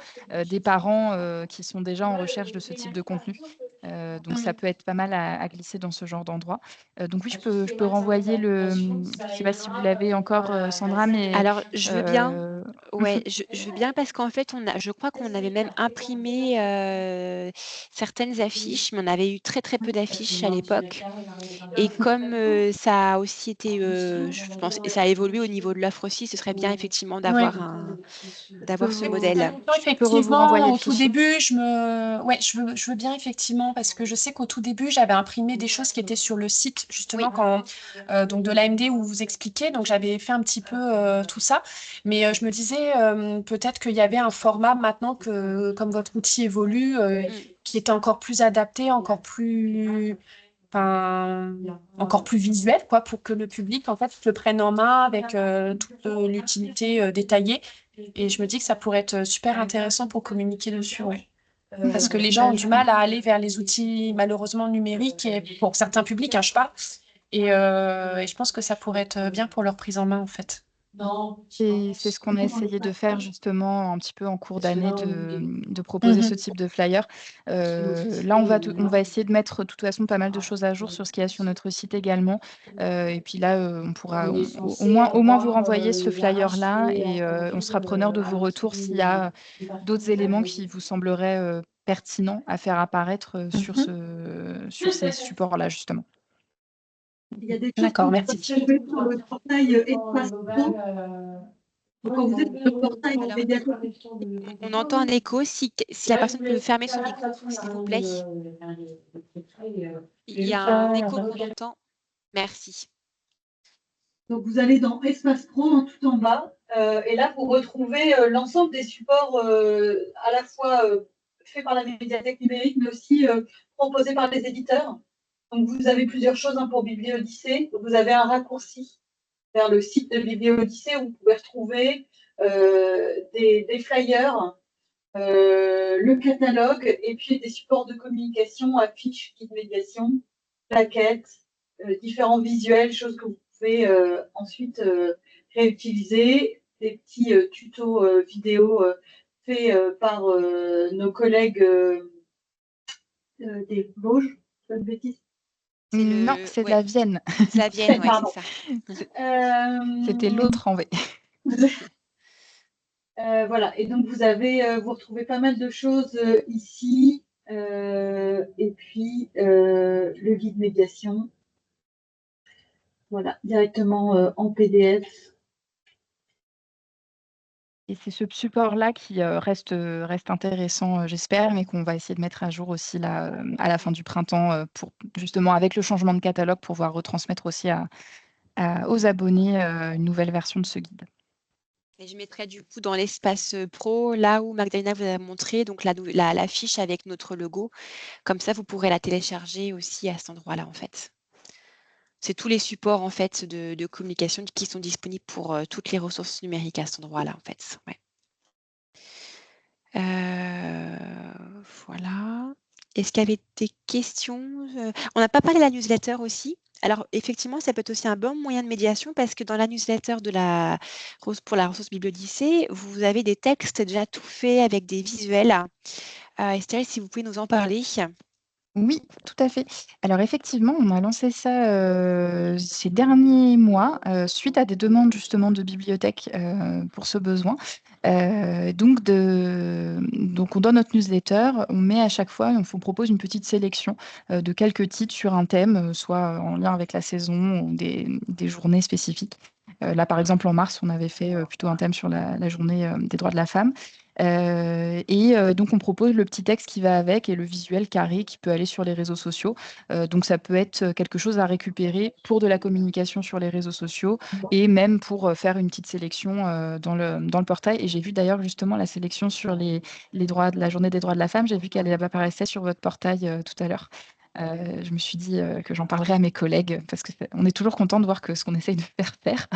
des parents qui sont déjà en recherche de ce type de contenu. Donc, ça peut être pas mal à glisser dans ce genre d'endroit. Donc oui, je peux renvoyer je ne sais pas si vous l'avez encore, Sandra, mais Alors, je veux bien. Ouais, mhm. je veux bien parce qu'en fait, je crois qu'on avait même imprimé certaines affiches, mais on avait eu très très peu d'affiches à l'époque. Et comme ça a aussi été, je pense, et ça a évolué au niveau de l'offre aussi, ce serait bien effectivement Ouais. d'avoir ce Je modèle. peux vous renvoyer Effectivement, le au tout fichier. début, je veux bien effectivement parce que je sais qu'au tout début, j'avais imprimé des choses qui étaient sur le site justement Oui. donc de l'AMD où vous expliquez. Donc j'avais fait un petit peu tout ça, mais je me disais peut-être qu'il y avait un format maintenant que comme votre outil évolue, qui était encore plus adapté, enfin, encore plus visuel, quoi, pour que le public en fait le prenne en main avec toute l'utilité détaillée. Et je me dis que ça pourrait être super intéressant pour communiquer dessus, ouais. Parce que les gens ont du mal à aller vers les outils malheureusement numériques et pour certains publics, hein, je parle. Et je pense que ça pourrait être bien pour leur prise en main, en fait. C'est ce qu'on a essayé de faire justement un petit peu en cours d'année, de proposer ce Mhm. type de flyer. Là, on va essayer de mettre de toute façon pas mal de choses à jour sur ce qu'il y a sur notre site également. Et puis là, on pourra au moins vous renvoyer ce flyer-là et on sera preneur de vos retours s'il y a d'autres éléments qui vous sembleraient pertinents à faire apparaître Mhm. sur ces supports-là, justement. Il y a des choses que D'accord, vous pouvez merci. trouver sur le portail Espace Pro. Donc, quand vous êtes sur le portail Alors, médiathèque, on entend un écho. Si la personne peut fermer son micro, s'il vous plaît. Il y a un écho qu'on entend. Merci. donc vous allez dans Espace Pro tout en bas, et là vous retrouvez l'ensemble des supports à la fois faits par la médiathèque numérique, mais aussi proposés par les éditeurs. Donc vous avez plusieurs choses pour BiblioOdyssée. Vous avez un raccourci vers le site de BiblioOdyssée où vous pouvez retrouver des flyers, le catalogue et puis des supports de communication, affiches, guides médiation, plaquettes, différents visuels, choses que vous pouvez ensuite réutiliser, des petits tutos vidéo faits par nos collègues des Vosges, pas de bêtises. Non, c'est de la Vienne. C'est la Vienne, ouais, c'est Pardon. ça. C'était l'autre en V. Voilà, et donc vous retrouvez pas mal de choses ici, et puis le guide médiation, voilà, directement en PDF. Et c'est ce support-là qui reste intéressant, j'espère, mais qu'on va essayer de mettre à jour aussi là, à la fin du printemps, pour justement, avec le changement de catalogue, pouvoir retransmettre aussi aux abonnés une nouvelle version de ce guide. Et je mettrai du coup dans l'espace pro, là où Magdalena vous a montré, donc la fiche avec notre logo. Comme ça, vous pourrez la télécharger aussi à cet endroit-là, en fait. C'est tous les supports en fait de communication qui sont disponibles pour toutes les ressources numériques à cet endroit-là, en fait. Ouais. Voilà. Est-ce qu'il y avait des questions? On n'a pas parlé de la newsletter aussi. Alors, effectivement, ça peut être aussi un bon moyen de médiation parce que dans la newsletter pour la ressource BiblioDyssée, vous avez des textes déjà tout faits avec des visuels. Estelle, si vous pouvez nous en parler. Oui, tout à fait. Alors effectivement, on a lancé ça ces derniers mois, suite à des demandes justement de bibliothèques pour ce besoin. Donc dans notre newsletter, on met à chaque fois, on vous propose une petite sélection de quelques titres sur un thème, soit en lien avec la saison ou des journées spécifiques. Là, par exemple, en mars, on avait fait plutôt un thème sur la journée des droits de la femme. Donc, on propose le petit texte qui va avec et le visuel carré qui peut aller sur les réseaux sociaux. Donc, ça peut être quelque chose à récupérer pour de la communication sur les réseaux sociaux et même pour faire une petite sélection dans le portail. Et j'ai vu d'ailleurs justement la sélection sur les droits de la journée des droits de la femme. J'ai vu qu'elle apparaissait sur votre portail tout à l'heure. Je me suis dit que j'en parlerai à mes collègues parce qu'on est toujours content de voir que ce qu'on essaye de faire.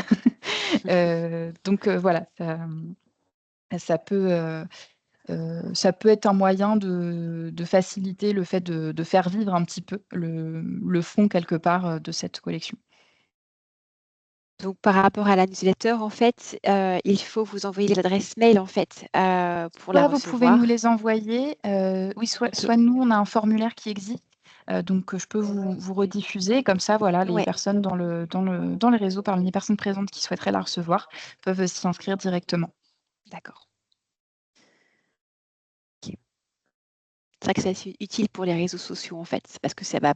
Voilà, ça peut, ça peut être un moyen de faciliter le fait de faire vivre un petit peu le fond quelque part de cette collection. Donc par rapport à la newsletter, en fait, il faut vous envoyer les adresses mail, en fait, pour la Soit vous pouvez nous recevoir. les envoyer, oui, OK. soit nous, on a un formulaire qui existe, donc je peux vous rediffuser. Comme ça, voilà, les Ouais, personnes dans les réseaux, parmi les personnes présentes qui souhaiteraient la recevoir, peuvent s'y inscrire directement. d'accord. OK. C'est vrai que c'est assez utile pour les réseaux sociaux, en fait, parce que ça va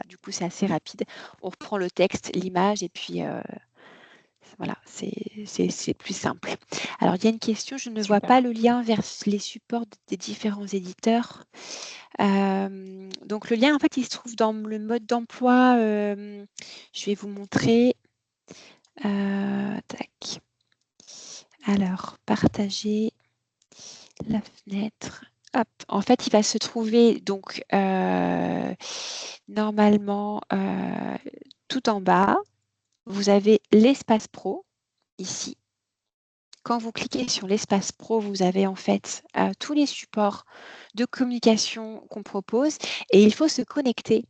du coup, c'est assez Oui, rapide. On reprend le texte, l'image et puis, voilà, c'est plus simple. Alors il y a une question, je ne vois pas super. le lien vers les supports des différents éditeurs. Donc le lien, en fait, il se trouve dans le mode d'emploi, je vais vous montrer. Tac. Alors, partager la fenêtre. Hop. En fait, il va se trouver donc normalement tout en bas. Vous avez l'espace pro ici. Quand vous cliquez sur l'espace pro, vous avez en fait tous les supports de communication qu'on propose et il faut se connecter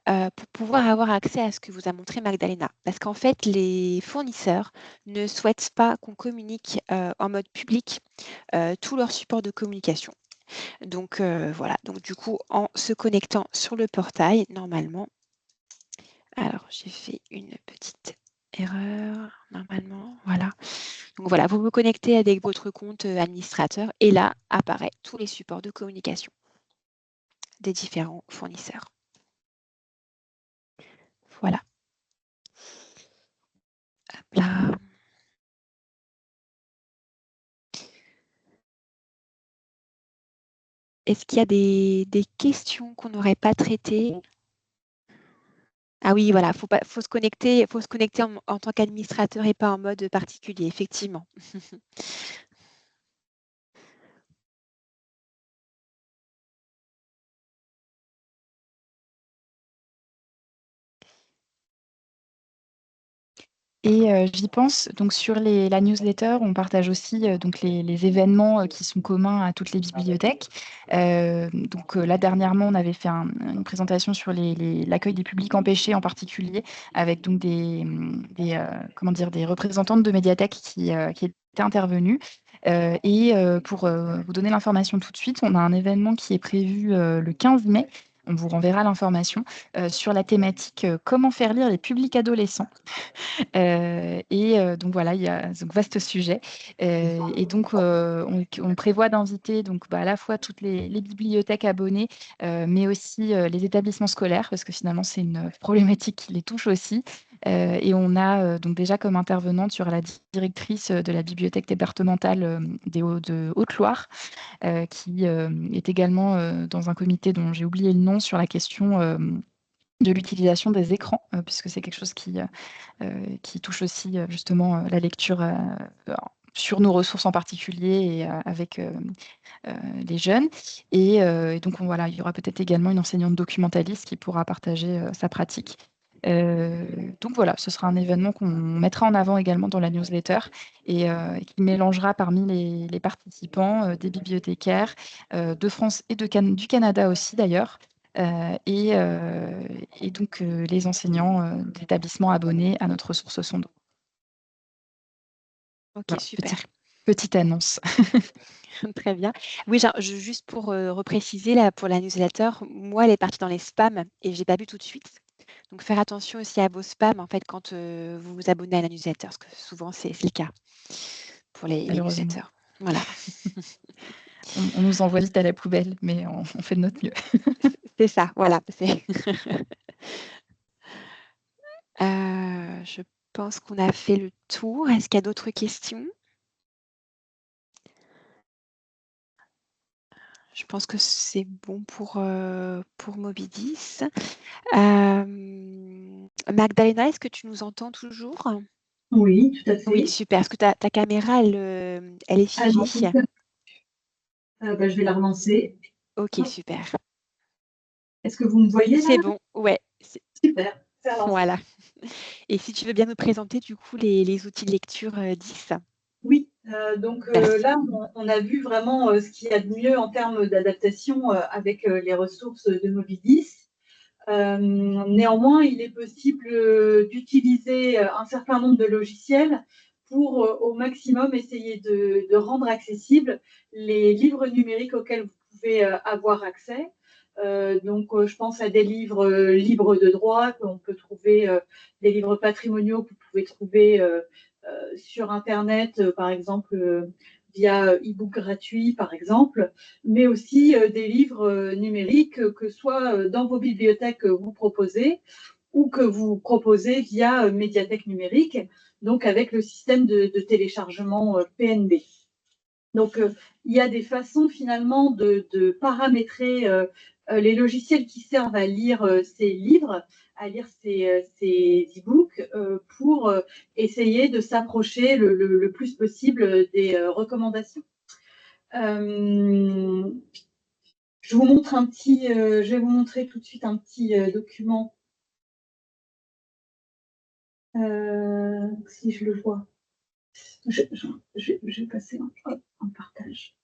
pour pouvoir avoir accès à ce que vous a montré Magdalena. Parce qu'en fait, les fournisseurs ne souhaitent pas qu'on communique en mode public tous leurs supports de communication. Donc voilà, donc du coup, en se connectant sur le portail, normalement, alors j'ai fait une petite erreur, normalement, voilà. Donc voilà, vous vous connectez avec votre compte administrateur et là apparaît tous les supports de communication des différents fournisseurs. Voilà. Hop là. Est-ce qu'il y a des questions qu'on n'aurait pas traitées? Ah oui, voilà, faut se connecter en tant qu'administrateur et pas en mode particulier, effectivement. Et j'y pense, donc sur la newsletter, on partage aussi donc les événements qui sont communs à toutes les bibliothèques. Là, dernièrement, on avait fait une présentation sur l'accueil des publics empêchés en particulier, avec donc des représentantes de médiathèques qui étaient intervenues. Pour vous donner l'information tout de suite, on a un événement qui est prévu le 15 mai. On vous renverra l'information sur la thématique comment faire lire les publics adolescents. Donc voilà, il y a donc vaste sujet. On prévoit d'inviter à la fois toutes les bibliothèques abonnées, mais aussi les établissements scolaires, parce que finalement, c'est une problématique qui les touche aussi. Et on a donc déjà comme intervenante sur la directrice de la bibliothèque départementale de Haute-Loire, qui est également dans un comité dont j'ai oublié le nom sur la question de l'utilisation des écrans, puisque c'est quelque chose qui touche aussi justement la lecture sur nos ressources en particulier et avec les jeunes. Et donc, voilà, il y aura peut-être également une enseignante documentaliste qui pourra partager sa pratique. Donc voilà, ce sera un événement qu'on mettra en avant également dans la newsletter et qui mélangera parmi les participants des bibliothécaires de France et du Canada aussi d'ailleurs. Donc les enseignants d'établissements abonnés à notre ressource Sondo. OK, Voilà, super. petite annonce. Très bien. Oui, juste pour repréciser, là, pour la newsletter, moi, elle est partie dans les spams et je l'ai pas vue tout de suite. Donc faire attention aussi à vos spams, en fait, quand vous vous abonnez à la newsletter, parce que souvent, c'est le cas pour les Malheureusement. newsletters. Voilà. On nous envoie vite à la poubelle, mais on fait de notre mieux. C'est ça, voilà. Je pense qu'on a fait le tour. Est-ce qu'il y a d'autres questions? Je pense que c'est bon pour Moby 10. Magdalena, est-ce que tu nous entends toujours? Oui, tout à Oui, fait. super. Est-ce que ta caméra, elle est Ah non, figée? bah, je vais la relancer. Ok, Hop. super. Est-ce que vous me voyez là? C'est bon, ouais. Super, ça avance. Voilà. Et si tu veux bien nous présenter du coup les outils de lecture 10. Oui, donc Merci. là, on a vu vraiment ce qu'il y a de mieux en termes d'adaptation avec les ressources de Moby 10. Néanmoins, il est possible d'utiliser un certain nombre de logiciels pour au maximum essayer de rendre accessibles les livres numériques auxquels vous pouvez avoir accès. Je pense à des livres libres de droit qu'on peut trouver, des livres patrimoniaux que vous pouvez trouver sur Internet, par exemple via e-book gratuit, par exemple, mais aussi des livres numériques que soit dans vos bibliothèques que vous proposez ou que vous proposez via médiathèque numérique, donc avec le système de téléchargement PNB. Donc, il y a des façons finalement de paramétrer les logiciels qui servent à lire ces livres, à lire ces e-books, pour essayer de s'approcher le plus possible des recommandations. Je vais vous montrer tout de suite un petit document. Si je le vois. Je vais passer en partage.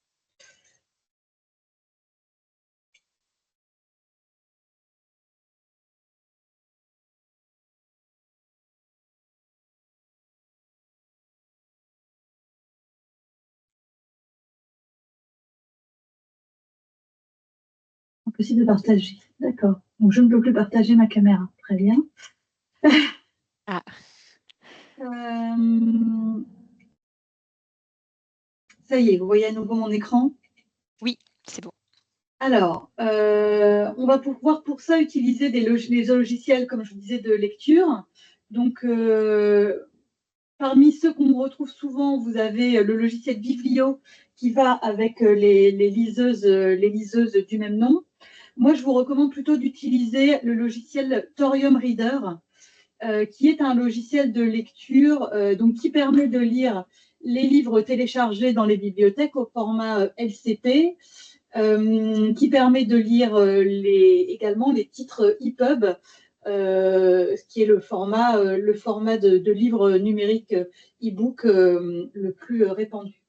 Impossible de partager. D'accord. Donc, je ne peux plus partager ma caméra. Très bien. Ah. Ça y est, vous voyez à nouveau mon écran? Oui, c'est bon. Alors, on va pouvoir pour ça utiliser les logiciels, comme je vous disais, de lecture. Donc, parmi ceux qu'on retrouve souvent, vous avez le logiciel Biblio qui va avec les liseuses du même nom. Moi, je vous recommande plutôt d'utiliser le logiciel Thorium Reader, qui est un logiciel de lecture qui permet de lire les livres téléchargés dans les bibliothèques au format LCP, qui permet de lire également les titres EPUB, ce qui est le format de livre numérique e-book le plus répandu.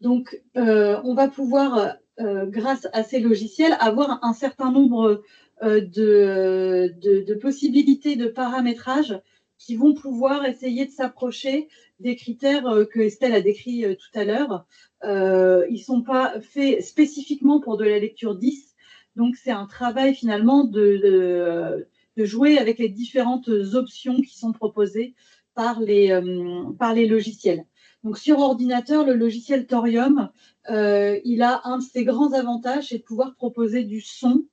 Donc, on va pouvoir, grâce à ces logiciels, avoir un certain nombre de possibilités de paramétrage qui vont pouvoir essayer de s'approcher des critères que Estelle a décrits tout à l'heure. Ils ne sont pas faits spécifiquement pour de la lecture 10, donc c'est un travail finalement de jouer avec les différentes options qui sont proposées par les logiciels. Donc, sur ordinateur, le logiciel Thorium, il a un de ses grands avantages, c'est de pouvoir proposer du son.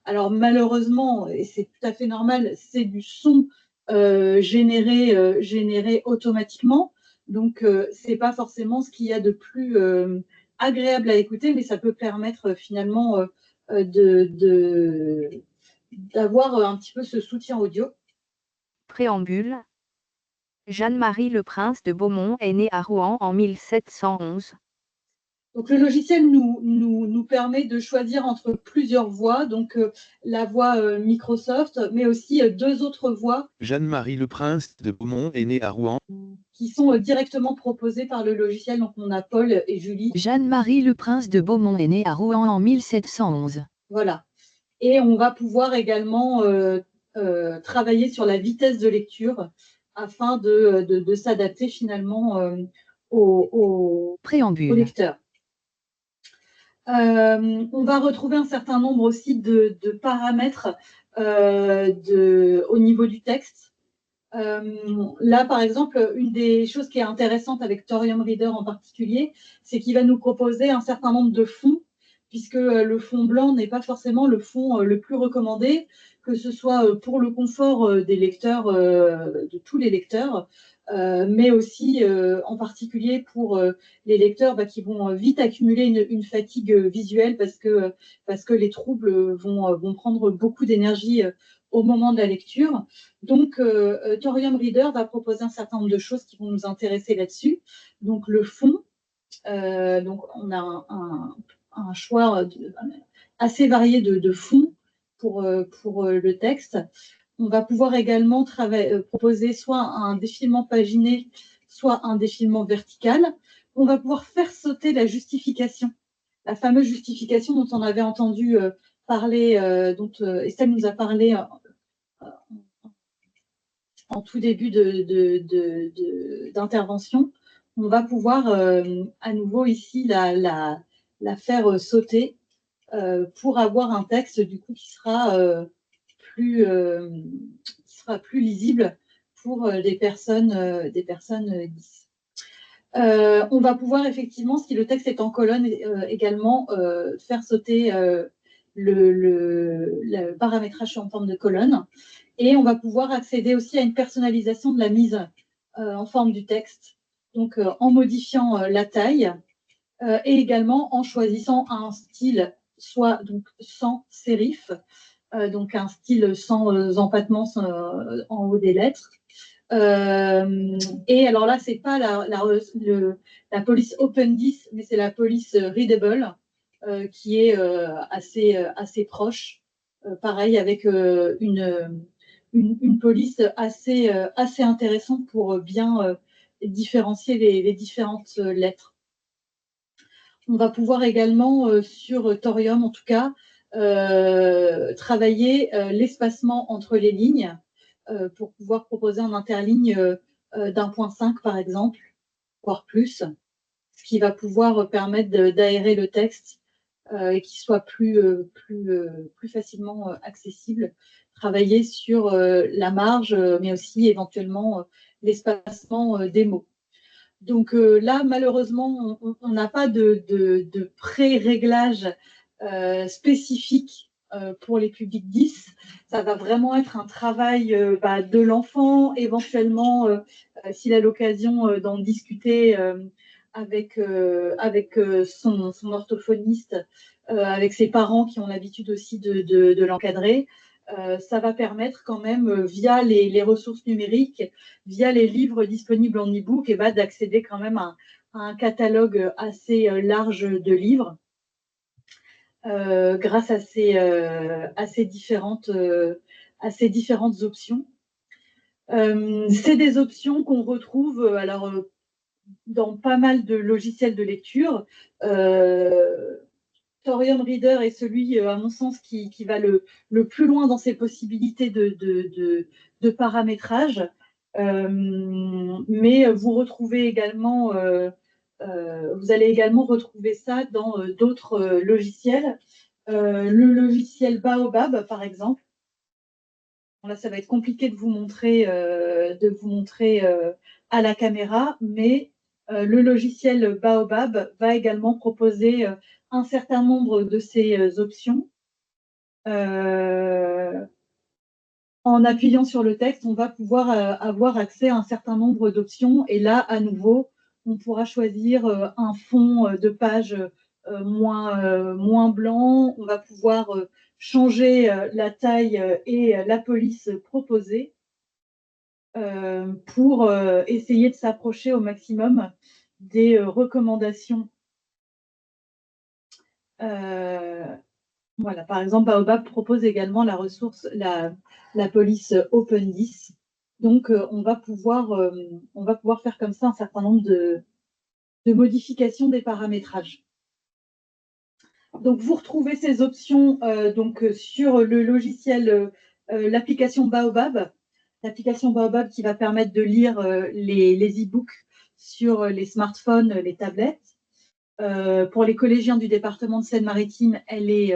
Alors, malheureusement, et c'est tout à fait normal, c'est du son généré automatiquement. Donc, ce n'est pas forcément ce qu'il y a de plus agréable à écouter, mais ça peut permettre finalement d'avoir un petit peu ce soutien audio. Préambule. Jeanne-Marie Le Prince de Beaumont est née à Rouen en 1711. Donc, le logiciel nous permet de choisir entre plusieurs voix, donc la voix Microsoft, mais aussi deux autres voix. Jeanne-Marie Le Prince de Beaumont est née à Rouen. Qui sont directement proposées par le logiciel. Donc, on a Paul et Julie. Jeanne-Marie Le Prince de Beaumont est née à Rouen en 1711. Voilà. Et on va pouvoir également travailler sur la vitesse de lecture afin de s'adapter finalement au lecteur. On va retrouver un certain nombre aussi de paramètres au niveau du texte. Là, par exemple, une des choses qui est intéressante avec Thorium Reader en particulier, c'est qu'il va nous proposer un certain nombre de fonds puisque le fond blanc n'est pas forcément le fond le plus recommandé, que ce soit pour le confort des lecteurs, de tous les lecteurs, mais aussi en particulier pour les lecteurs qui vont vite accumuler une fatigue visuelle parce que les troubles vont prendre beaucoup d'énergie au moment de la lecture. Donc, Thorium Reader va proposer un certain nombre de choses qui vont nous intéresser là-dessus. Donc, le fond, donc on a un choix assez varié de fonds pour le texte. On va pouvoir également proposer soit un défilement paginé, soit un défilement vertical. On va pouvoir faire sauter la justification, la fameuse justification dont on avait entendu parler, dont Estelle nous a parlé en tout début d'intervention. On va pouvoir à nouveau ici la faire sauter pour avoir un texte du coup qui sera plus lisible pour des personnes 10. On va pouvoir effectivement, si le texte est en colonne, également faire sauter le paramétrage en forme de colonne. Et on va pouvoir accéder aussi à une personnalisation de la mise en forme du texte, donc en modifiant la taille et également en choisissant un style soit donc sans sérif, donc un style sans empattement en haut des lettres. Et alors là, c'est pas la police Open 10, mais c'est la police Readable qui est assez proche. Pareil, avec une police assez intéressante pour bien différencier les différentes lettres. On va pouvoir également, sur Thorium en tout cas, travailler l'espacement entre les lignes pour pouvoir proposer en interligne d'1.5 par exemple, voire plus, ce qui va pouvoir permettre d'aérer le texte et qu'il soit plus facilement accessible. Travailler sur la marge, mais aussi éventuellement l'espacement des mots. Donc là, malheureusement, on n'a pas de pré-réglage spécifique pour les publics 10. Ça va vraiment être un travail de l'enfant, éventuellement, s'il a l'occasion d'en discuter avec son orthophoniste, avec ses parents qui ont l'habitude aussi de l'encadrer. Ça va permettre quand même, via les ressources numériques, via les livres disponibles en e-book, d'accéder quand même à un catalogue assez large de livres grâce à ces différentes options. C'est des options qu'on retrouve dans pas mal de logiciels de lecture. Thorium Reader est celui, à mon sens, qui va le plus loin dans ses possibilités de paramétrage. Mais vous retrouvez également, vous allez également retrouver ça dans d'autres logiciels. Le logiciel Baobab, par exemple. Bon, là, ça va être compliqué de vous montrer à la caméra, mais le logiciel Baobab va également proposer un certain nombre de ces options. En appuyant sur le texte, on va pouvoir avoir accès à un certain nombre d'options. Et là, à nouveau, on pourra choisir un fond de page moins blanc. On va pouvoir changer la taille et la police proposée pour essayer de s'approcher au maximum des recommandations. Voilà, par exemple, Baobab propose également la ressource, la police Open 10. Donc, on va pouvoir faire comme ça un certain nombre de modifications des paramétrages. Donc, vous retrouvez ces options sur le logiciel, l'application Baobab. L'application Baobab qui va permettre de lire les e-books sur les smartphones, les tablettes. Pour les collégiens du département de Seine-Maritime, elle est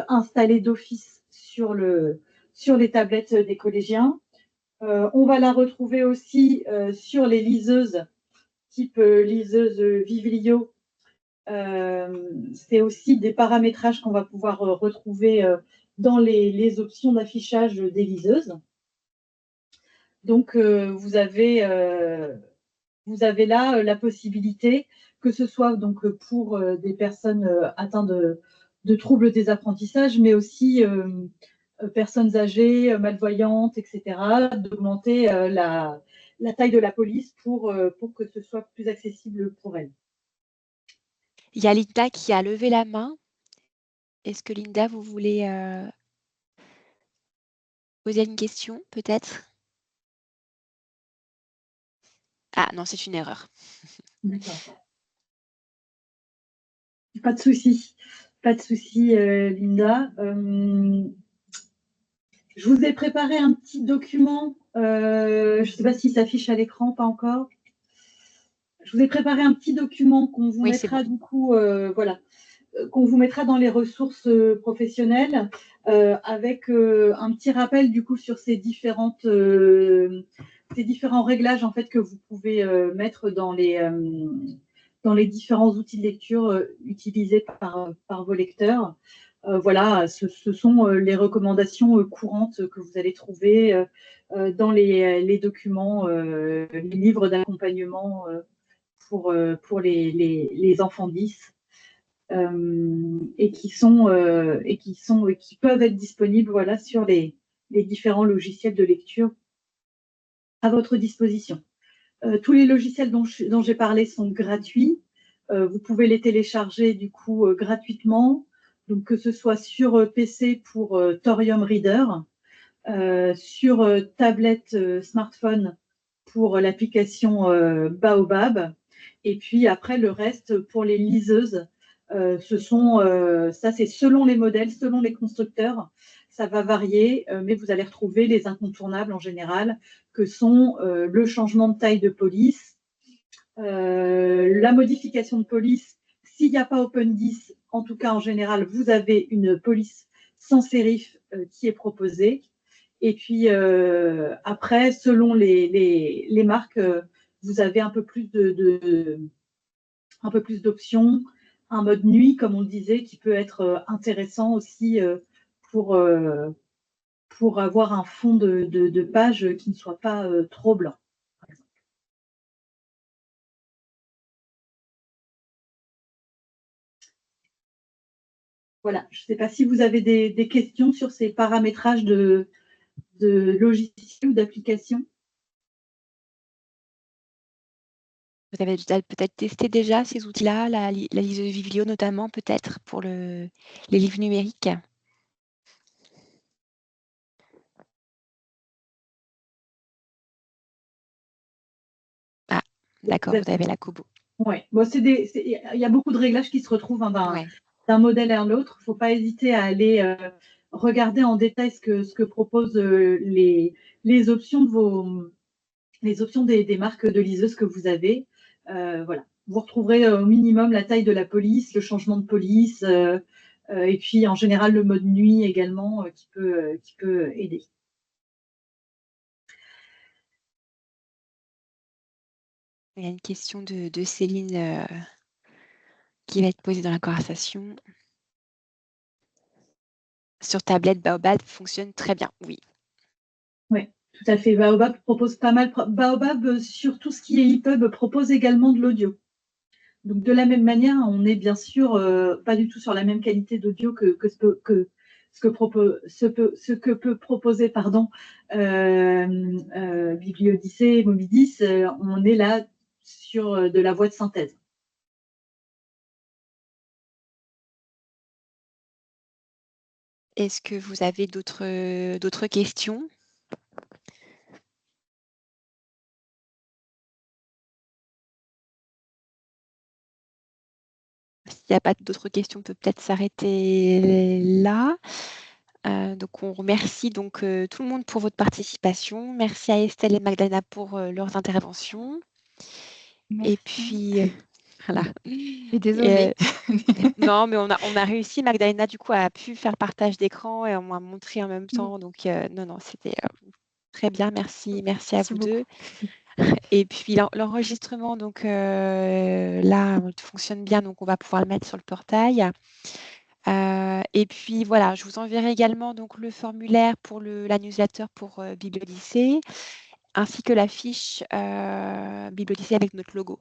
installée d'office sur les tablettes des collégiens. On va la retrouver aussi sur les liseuses, type liseuse Vivlio, C'est aussi des paramétrages qu'on va pouvoir retrouver dans les options d'affichage des liseuses. Donc, vous avez là la possibilité, que ce soit donc pour des personnes atteintes de troubles des apprentissages, mais aussi personnes âgées, malvoyantes, etc., d'augmenter la taille de la police pour que ce soit plus accessible pour elles. Il y a Linda qui a levé la main. Est-ce que Linda, vous voulez poser une question, peut-être? Ah non, c'est une erreur. D'accord. Pas de souci. Pas de souci, Linda. Je vous ai préparé un petit document. Je ne sais pas s'il s'affiche à l'écran, pas encore. Je vous ai préparé un petit document qu'on vous mettra du coup, voilà, qu'on vous mettra dans les ressources professionnelles, avec un petit rappel du coup sur ces différents réglages en fait que vous pouvez mettre dans les différents outils de lecture utilisés par vos lecteurs. Voilà, ce sont les recommandations courantes que vous allez trouver dans les documents, les livres d'accompagnement pour les enfants 10 et qui peuvent être disponibles voilà, sur les différents logiciels de lecture à votre disposition. Tous les logiciels dont j'ai parlé sont gratuits. Vous pouvez les télécharger du coup gratuitement, donc que ce soit sur PC pour Thorium Reader, sur tablette smartphone pour l'application Baobab, et puis après le reste pour les liseuses. Ça c'est selon les modèles, selon les constructeurs, ça va varier, mais vous allez retrouver les incontournables en général, que sont le changement de taille de police, la modification de police. S'il n'y a pas Open10, en tout cas en général, vous avez une police sans sérif qui est proposée. Et puis après, selon les marques, vous avez un peu plus d'options, un mode nuit, comme on le disait, qui peut être intéressant aussi pour avoir un fond de page qui ne soit pas trop blanc. Voilà, je ne sais pas si vous avez des questions sur ces paramétrages de logiciels ou d'applications. Vous avez peut-être testé déjà ces outils-là, la liseuse Viglio notamment, peut-être, pour les livres numériques? Ah, d'accord, vous avez la Kobo. Oui, bon, il y a beaucoup de réglages qui se retrouvent d'un modèle à l'autre. Il ne faut pas hésiter à aller regarder en détail ce que proposent les options des marques de liseuses que vous avez. Voilà. Vous retrouverez au minimum la taille de la police, le changement de police, et puis en général le mode nuit également qui peut aider. Il y a une question de Céline qui va être posée dans la conversation. Sur tablette, Baobab fonctionne très bien, oui. Oui, tout à fait. Baobab propose pas mal. Baobab, sur tout ce qui est EPUB, propose également de l'audio. Donc, de la même manière, on n'est bien sûr pas du tout sur la même qualité d'audio que ce que peut proposer Bibliodyssée et Moby10. On est là sur de la voix de synthèse. Est-ce que vous avez d'autres questions? S'il n'y a pas d'autres questions, on peut peut-être s'arrêter là. Donc, on remercie donc tout le monde pour votre participation. Merci à Estelle et Magdalena pour leurs interventions. Merci. Et puis, voilà. Et désolée. Non, mais on a réussi. Magdalena, du coup, a pu faire partage d'écran et on m'a montré en même temps. Donc, non, c'était très bien. Merci à vous deux. Et puis l'enregistrement, donc là, il fonctionne bien, donc on va pouvoir le mettre sur le portail. Et puis voilà, je vous enverrai également donc le formulaire pour la newsletter pour Bibliolycée, ainsi que la fiche Bibliolycée avec notre logo,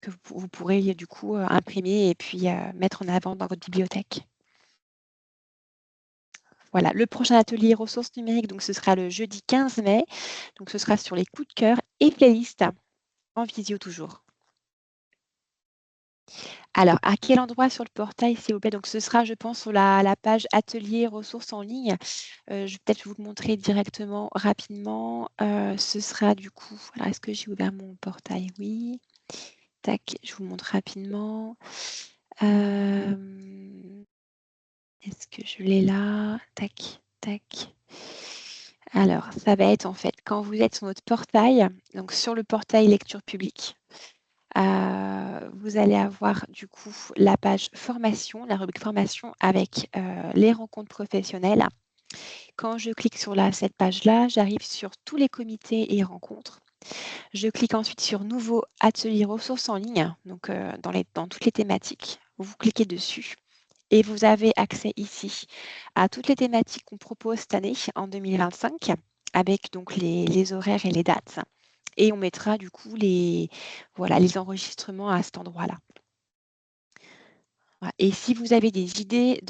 que vous pourrez du coup imprimer et puis mettre en avant dans votre bibliothèque. Voilà, le prochain atelier ressources numériques, donc ce sera le jeudi 15 mai. Donc ce sera sur les coups de cœur et playlists en visio toujours. Alors, à quel endroit sur le portail, s'il vous plaît? Donc ce sera, je pense, sur la page atelier ressources en ligne. Je vais peut-être vous le montrer directement rapidement. Ce sera du coup, alors est-ce que j'ai ouvert mon portail? Oui. Tac, je vous montre rapidement. Est-ce que je l'ai là? Tac, tac. Alors, ça va être en fait, quand vous êtes sur notre portail, donc sur le portail lecture publique, vous allez avoir du coup la page formation, la rubrique formation avec les rencontres professionnelles. Quand je clique sur cette page-là, j'arrive sur tous les comités et rencontres. Je clique ensuite sur nouveau atelier ressources en ligne, donc dans toutes les thématiques. Vous cliquez dessus et vous avez accès ici à toutes les thématiques qu'on propose cette année en 2025 avec donc les horaires et les dates. Et on mettra du coup les enregistrements à cet endroit-là. Voilà. Et si vous avez des idées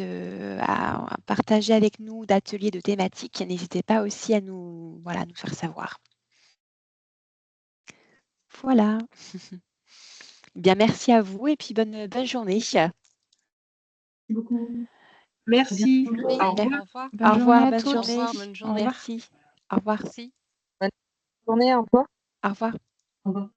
à partager avec nous d'ateliers de thématiques, n'hésitez pas aussi à nous faire savoir. Voilà. Bien, merci à vous et puis bonne journée. Merci beaucoup. Merci. Très bien. Au revoir. Au revoir. Bonne Au revoir, journée à bonne toutes. Au journée. revoir, bonne Au journée. revoir. Merci. Au revoir. Merci. Bonne journée, au revoir. Au revoir. Au revoir.